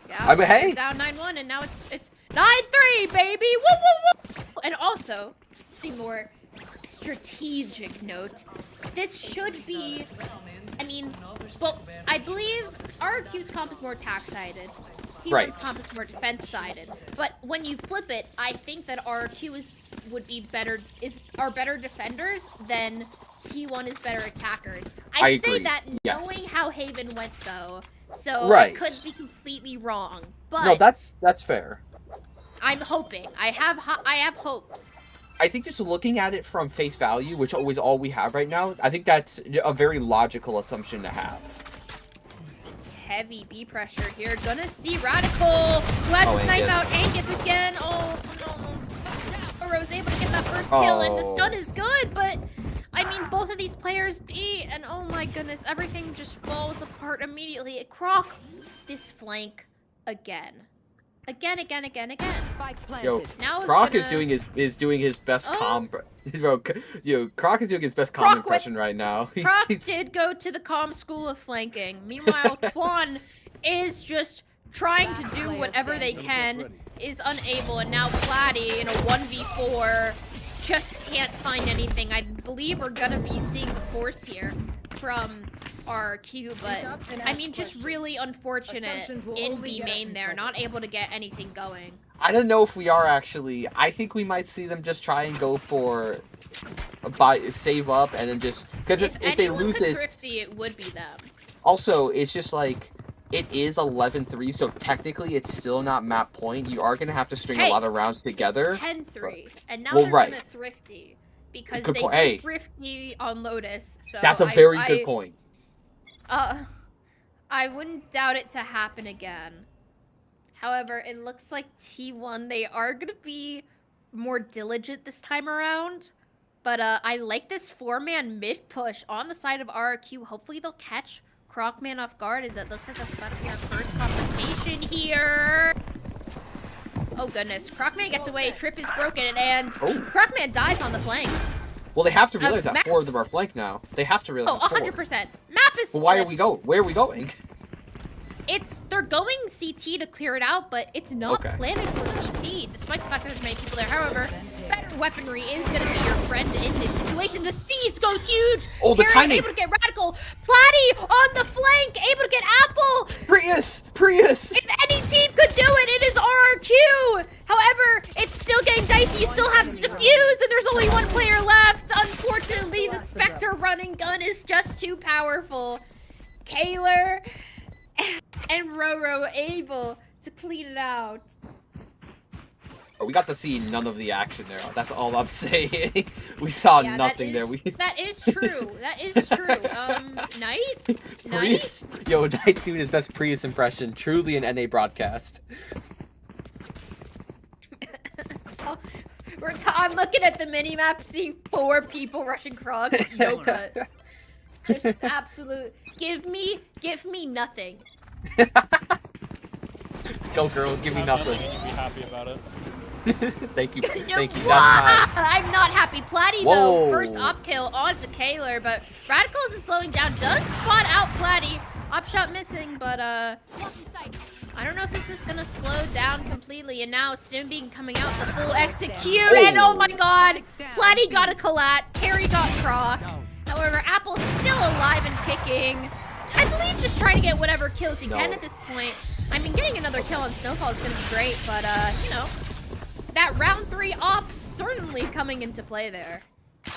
Yeah, I mean, hey, down 9-1, and now it's 9-3, baby. Woo woo woo. And also, the more strategic note, this should be. I mean, well, I believe RQ's comp is more attack-sided. T1's comp is more defense-sided. But when you flip it, I think that RQ are better defenders than T1 is better attackers. I agree. say that knowing how Haven went though, so Right. I could be completely wrong. But No, that's fair. I'm hoping. I have hopes. I think just looking at it from face value, which is all we have right now, I think that's a very logical assumption to have. Heavy B pressure here. Gonna see Radical. Who has to snipe out Angus again. Oh no. Rose able to get that first kill, and the stun is good, but I mean, both of these players B, and oh my goodness, everything just falls apart immediately. Croc this flank again. Again. Spike planted. Yo, Now it's Croc gonna... is doing his best Oh. calm. Croc is doing his best calm Croc impression right now. Croc did go to the calm school of flanking. Meanwhile, Twan is just trying to do whatever they can, is unable, and now Platty in a 1v4 just can't find anything. I believe we're gonna be seeing the force here from RQ, but I mean, just really unfortunate in B main there, not able to get anything going. I don't know if we are actually. I think we might see them just try and go for save up and then just because if they lose this, thrifty, it would be them. also it's just like it is 11-3, so technically it's still not map point. You are gonna have to string a lot of rounds together. 10-3, and now Well, they're right. gonna thrifty because Good they point. did Hey. thrifty on Lotus. So That's a very good point. I wouldn't doubt it to happen again. However, it looks like T1, they are going to be more diligent this time around. But I like this 4-man mid push on the side of RQ. Hopefully they'll catch Crocman off guard, as it looks like that's about to be our first confrontation here. Oh goodness, Crocman gets away, trip is broken, and Crocman dies on the flank. Well, they have to realize that Max- 4 of them are flanked now. They have to realize Oh, it's 4. 100%. Map is But why are flipped. we going? Where are we going? They're going CT to clear it out, but it's not Okay. planted for CT, despite the fact that there's many people there. However, better weaponry is going to be your friend in this situation. The seize goes huge. Oh, the Terry timing. able to get Radical. Platty on the flank, able to get Apple. Prius! If any team could do it, it is RRQ. However, it's still getting dicey. You still have to defuse, and there's only one player left. Unfortunately, the Spectre running gun is just too powerful. Kaler and Roro able to clean it out. Oh, we got to see none of the action there. That's all I'm saying. We saw Yeah, nothing there. That is true. That is true. Knight? Prius? Yo, Knight's doing his best Prius impression. Truly an NA broadcast. I'm looking at the minimap, seeing 4 people rushing Krog. No cut. Just absolute. Give me nothing. Go, girl. Give me I'm nothing. definitely gonna be happy about it. Thank you. Thank you. That's Wah! fine. I'm not happy. Platty Whoa. though, first op kill onto Kaler, but Radical isn't slowing down. Does spot out Platty. Op shot missing, but I don't know if this is gonna slow down completely. And now Stimbean coming out the full execute, and oh my god, Platty got a collat. Terry got Croc. However, Apple's still alive and kicking. I believe just trying to get whatever kills he can at this point. I mean, getting another kill on Snowfall is gonna be great, but you know, that round 3 op certainly coming into play there.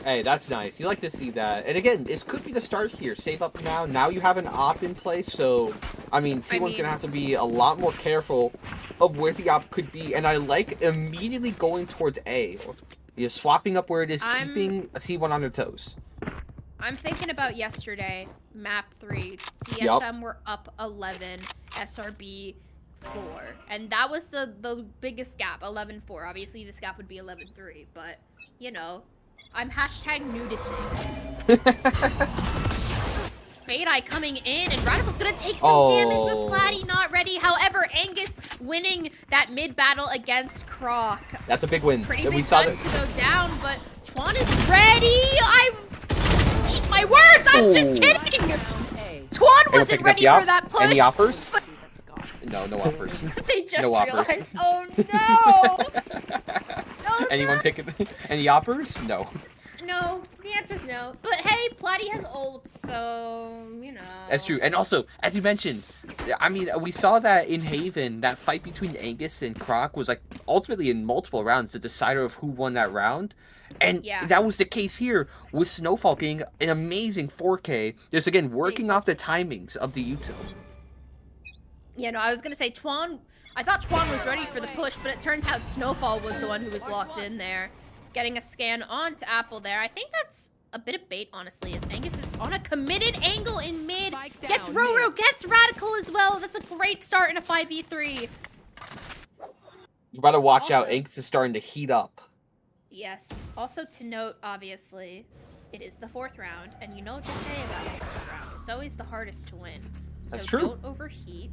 Hey, that's nice. You like to see that. And again, this could be the start here. Save up now. Now you have an op in place, so I mean, T1's gonna have to be a lot more careful of where the op could be. And I like immediately going towards A. You're swapping up where it is, keeping a C1 on their toes. I'm thinking about yesterday, map 3. DFM were up 11, SRB 4. And that was the biggest gap, 11-4. Obviously, this gap would be 11-3, but, you know, I'm hashtag nudist. Fade Eye coming in, and Radical's gonna take some damage with Platty not ready. However, Angus winning that mid battle against Croc. That's a big win. Pretty We big saw gun that. to go down, but Twan is ready. I eat my words. I'm just kidding. Twan wasn't ready for that push. Any offers? But No, no offers. they just No offers. realized. Oh no! Oh, Anyone pick it? Any offers? No. No, the answer's no. But hey, Platty has ult, so you know. That's true. And also, as you mentioned, I mean, we saw that in Haven, that fight between Angus and Croc was like ultimately in multiple rounds the decider of who won that round. And that was the case here with Snowfall being an amazing 4K. Just again, working off the timings of the YouTube. Yeah, no, I was gonna say Twan. I thought Twan was ready for the push, but it turns out Snowfall was the one who was locked in there. Getting a scan onto Apple there. I think that's a bit of bait, honestly, as Angus is on a committed angle in mid. Gets Roro, gets Radical as well. That's a great start in a 5v3. You better watch out. Angus is starting to heat up. Yes. Also to note, obviously, it is the 4th round, and you know what they say about the 4th round. It's always the hardest to win. So That's true. Don't overheat.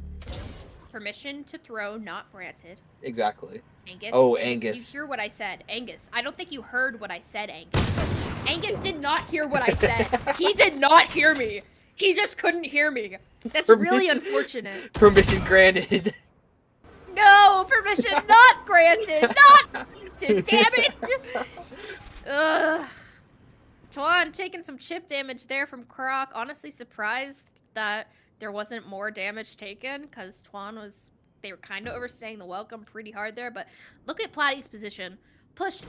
Permission to throw not granted. Exactly. Angus. Oh, Did Angus. you hear what I said? Angus. I don't think you heard what I said, Angus. Angus did not hear what I said. He did not hear me. He just couldn't hear me. That's really Permission- unfortunate. Permission granted. No, permission not granted. Not granted. Damn it. Ugh. Twan taking some chip damage there from Croc. Honestly surprised that there wasn't more damage taken because Twan was... They were kind of overstaying the welcome pretty hard there, but look at Platty's position. Pushed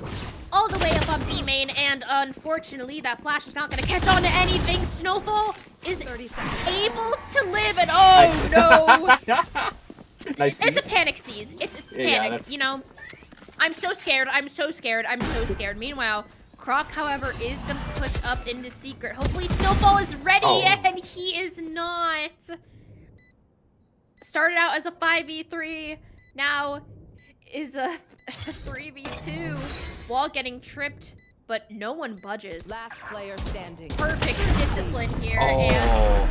all the way up on B main, and unfortunately, that flash is not going to catch on to anything. Snowfall is able to live, and oh no! Nice. It's a panic seize. It's Yeah, panic, that's- you know? I'm so scared. I'm so scared. I'm so scared. Meanwhile, Croc, however, is going to push up into secret. Hopefully, Snowfall is ready, Oh. and he is not. Started out as a 5v3, now is a 3v2. Wall getting tripped, but no one budges. Last player standing. Perfect discipline here, and Oh.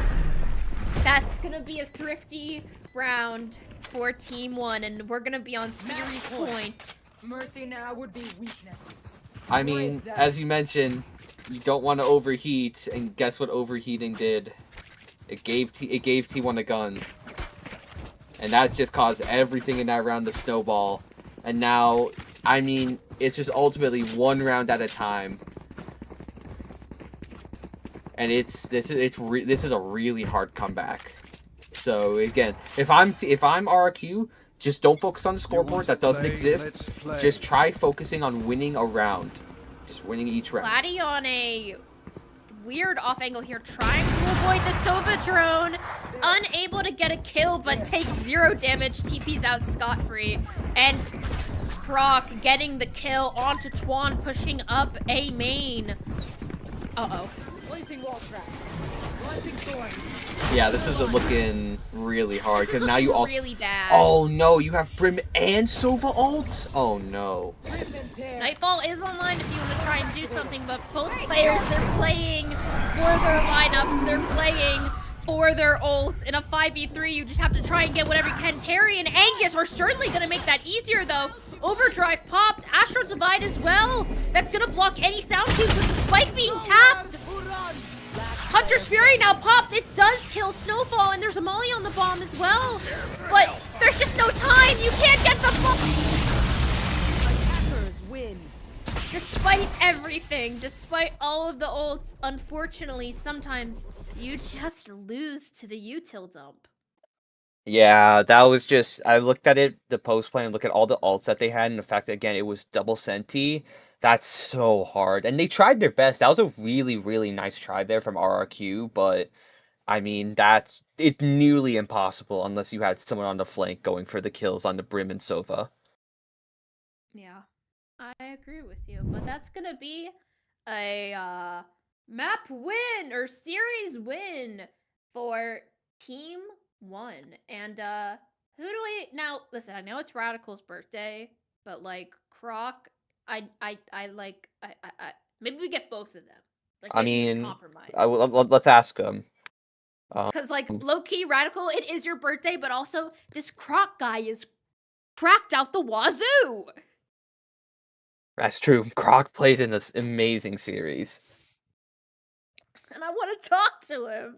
that's gonna be a thrifty round for Team 1, and we're gonna be on series point. Mercy now would be weakness. I mean, as you mentioned, you don't want to overheat, and guess what overheating did? It gave T1 a gun. And that just caused everything in that round to snowball. And now, I mean, it's just ultimately one round at a time. And this is a really hard comeback. So again, if I'm RQ, just don't focus on the scoreboard. That doesn't exist. Just try focusing on winning a round. Just winning each round. Platy on a weird off angle here, trying to avoid the Sova drone. Unable to get a kill, but takes 0 damage. TP's out scot-free. And Croc getting the kill onto Twan, pushing up A main. Uh-oh. Placing wall trap. Planting thorn. Yeah, this is looking really hard This is because now you looking also. really bad. Oh no, you have Brim and Sova ult. Oh no. Nightfall is online if you want to try and do something, but both players, they're playing for their lineups, they're playing for their ults. In a 5v3, you just have to try and get whatever you can. Terry and Angus are certainly going to make that easier, though. Overdrive popped, Astral Divide as well. That's going to block any sound cues with the spike being tapped. Hunter's Fury now popped. It does kill Snowfall, and there's a molly on the bomb as well. But there's just no time. You can't get the bomb. Attackers win. Despite everything, despite all of the ults, unfortunately, sometimes you just lose to the util dump. Yeah, that was just, I looked at it, the post play, and look at all the alts that they had, and the fact that, again, it was double Senti. That's so hard. And they tried their best. That was a really, really nice try there from RRQ, but, I mean, it's nearly impossible unless you had someone on the flank going for the kills on the Brim and Sova. Yeah, I agree with you, but that's gonna be a map win or series win for Team 1. And who do we now? Listen, I know it's Radical's birthday, but like Croc, I maybe we get both of them. Like, I maybe we mean, compromise. let's ask him. Because like low key Radical, it is your birthday, but also this Croc guy is cracked out the wazoo. That's true. Croc played in this amazing series. And I want to talk to him.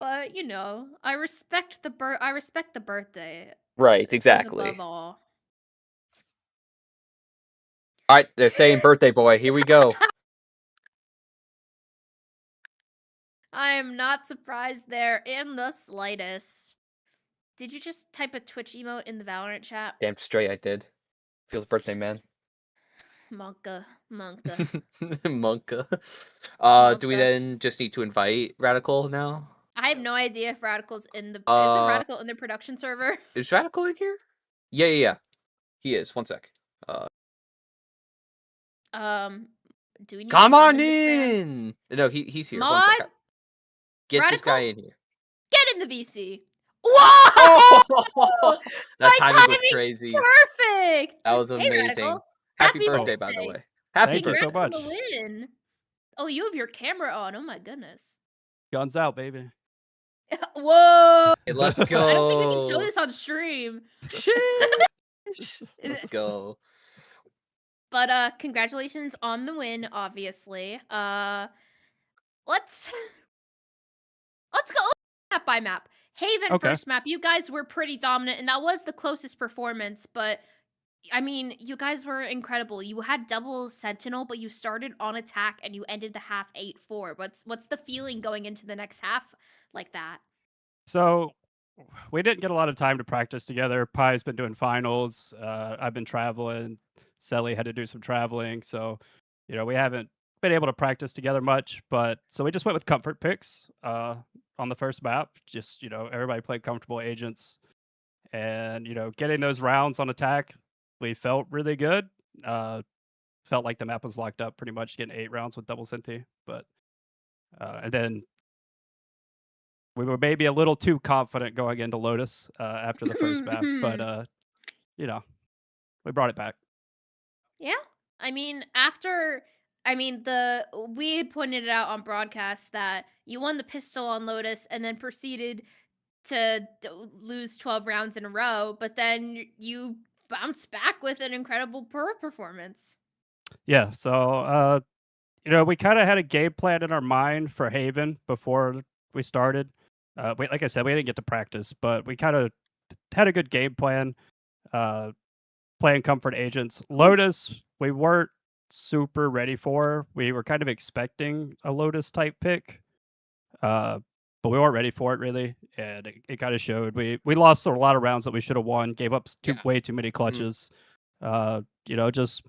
But you know, I respect the birthday. Right, Is exactly. above all. All right, they're saying birthday boy. Here we go. I am not surprised there in the slightest. Did you just type a Twitch emote in the Valorant chat? Damn straight I did. Feels birthday, man. Monka. Monka. Do we Monka. then just need to invite Radical now? I have no idea if Radical's in the isn't Uh, Radical in their production server? Is Radical in here? Yeah. He is. One sec. Do we need Come to on summon this man? in! No, he's here. One Mod? sec. Get this guy in here. Get in the VC. Whoa! Oh! That My timing was timing's crazy. Perfect. That was Hey, amazing. Radical. Happy Happy birthday, by the birthday. way. Happy Thank you birthday. so much. On the win. Oh, you have your camera on. Oh my goodness. Guns out, baby. Whoa! Hey, let's I don't think we can show go. this on stream. Sheesh. Let's go. But congratulations on the win, obviously. Let's let's go map by map. Haven Okay. first map. You guys were pretty dominant, and that was the closest performance. But I mean, you guys were incredible. You had double sentinel, but you started on attack and you ended the half 8-4. What's the feeling going into the next half like that? So we didn't get a lot of time to practice together. Pie's been doing finals. I've been traveling. Selly had to do some traveling. So, we haven't been able to practice together much. But so we just went with comfort picks on the first map. Just, everybody played comfortable agents. And, getting those rounds on attack, we felt really good. Felt like the map was locked up pretty much, getting 8 rounds with double Senti. But, and then we were maybe a little too confident going into Lotus after the first map, but we brought it back. Yeah. I mean, we had pointed it out on broadcast that you won the pistol on Lotus and then proceeded to lose 12 rounds in a row, but then you bounced back with an incredible pro performance. Yeah, so we kind of had a game plan in our mind for Haven before we started. Like I said, we didn't get to practice, but we kind of had a good game plan. Playing comfort agents. Lotus, we weren't super ready for. We were kind of expecting a Lotus type pick, but we weren't ready for it really, and it kind of showed. We lost a lot of rounds that we should have won. Gave up way too many clutches. Just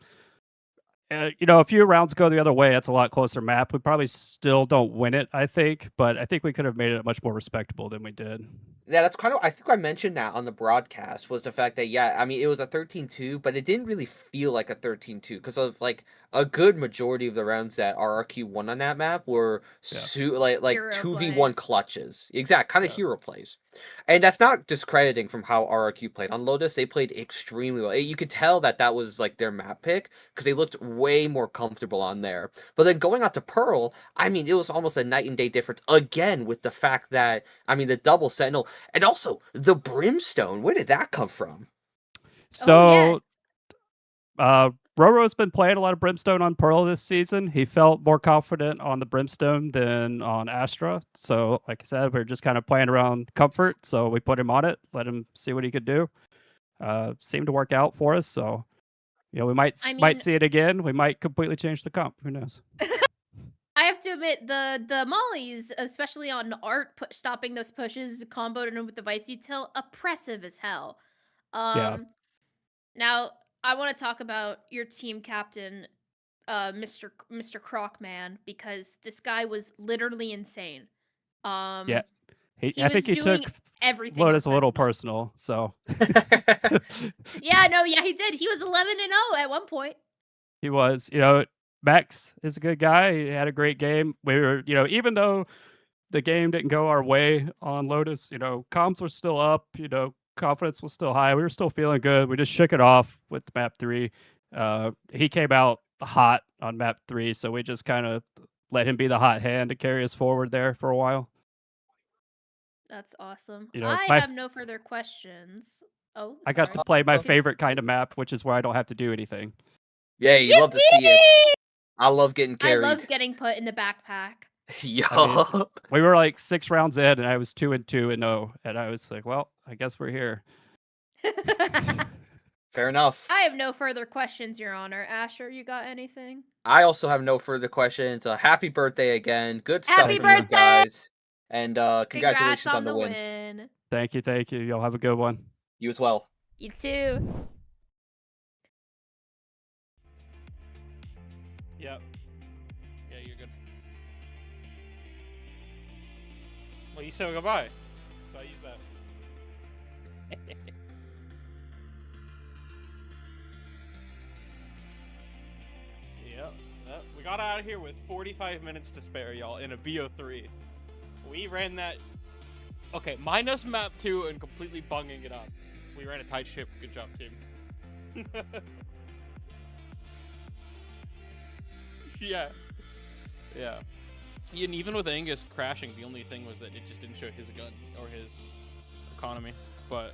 a few rounds go the other way. That's a lot closer map. We probably still don't win it, I think, but I think we could have made it much more respectable than we did. Yeah, that's kind of. I think I mentioned that on the broadcast was the fact that I mean it was a 13-2, but it didn't really feel like a 13-2 because of like a good majority of the rounds that RRQ won on that map were like Hero 2v1 plays. clutches. Exact kind of hero plays, and that's not discrediting from how RRQ played on Lotus. They played extremely well. You could tell that was like their map pick because they looked way more comfortable on there. But then going out to Pearl, I mean it was almost a night and day difference again with the fact that I mean the double sentinel. And also, the brimstone, where did that come from? So, Roro's been playing a lot of brimstone on Pearl this season. He felt more confident on the brimstone than on Astra. So, like I said, we're just kind of playing around comfort. So we put him on it, let him see what he could do. Seemed to work out for us. So, we might see it again. We might completely change the comp. Who knows? I have to admit, the mollies, especially on art, stopping those pushes, comboed with the Vice Util, oppressive as hell. Yeah. Now, I want to talk about your team captain, Mr. Crocman, because this guy was literally insane. Yeah. He I was think he doing took everything. Lotus a little personal. So. Yeah, he did. He was 11-0 at one point. He was. Max is a good guy. He had a great game. We were, even though the game didn't go our way on Lotus, comps were still up, confidence was still high. We were still feeling good. We just shook it off with map 3. He came out hot on map 3, so we just kind of let him be the hot hand to carry us forward there for a while. That's awesome. You know, I have no further questions. Oh, I got to play my favorite kind of map, which is where I don't have to do anything. Yeah, you love to see it. I love getting carried. I love getting put in the backpack. Yup. We were like 6 rounds in, and I was 2-2-0, and I was like, well, I guess we're here. Fair enough. I have no further questions, Your Honor. Asher, you got anything? I also have no further questions. Happy birthday again. Good stuff Happy from you birthday! guys. And congratulations Congrats on the win. Thank you. Y'all have a good one. You as well. You too. Yep. Yeah, you're good. Well, you said goodbye, so I use that. Yep. We got out of here with 45 minutes to spare, y'all, in a BO3. We ran that... Okay, minus map 2 and completely bunging it up. We ran a tight ship. Good job, team. Yeah. And even with Angus crashing, the only thing was that it just didn't show his gun or his economy. But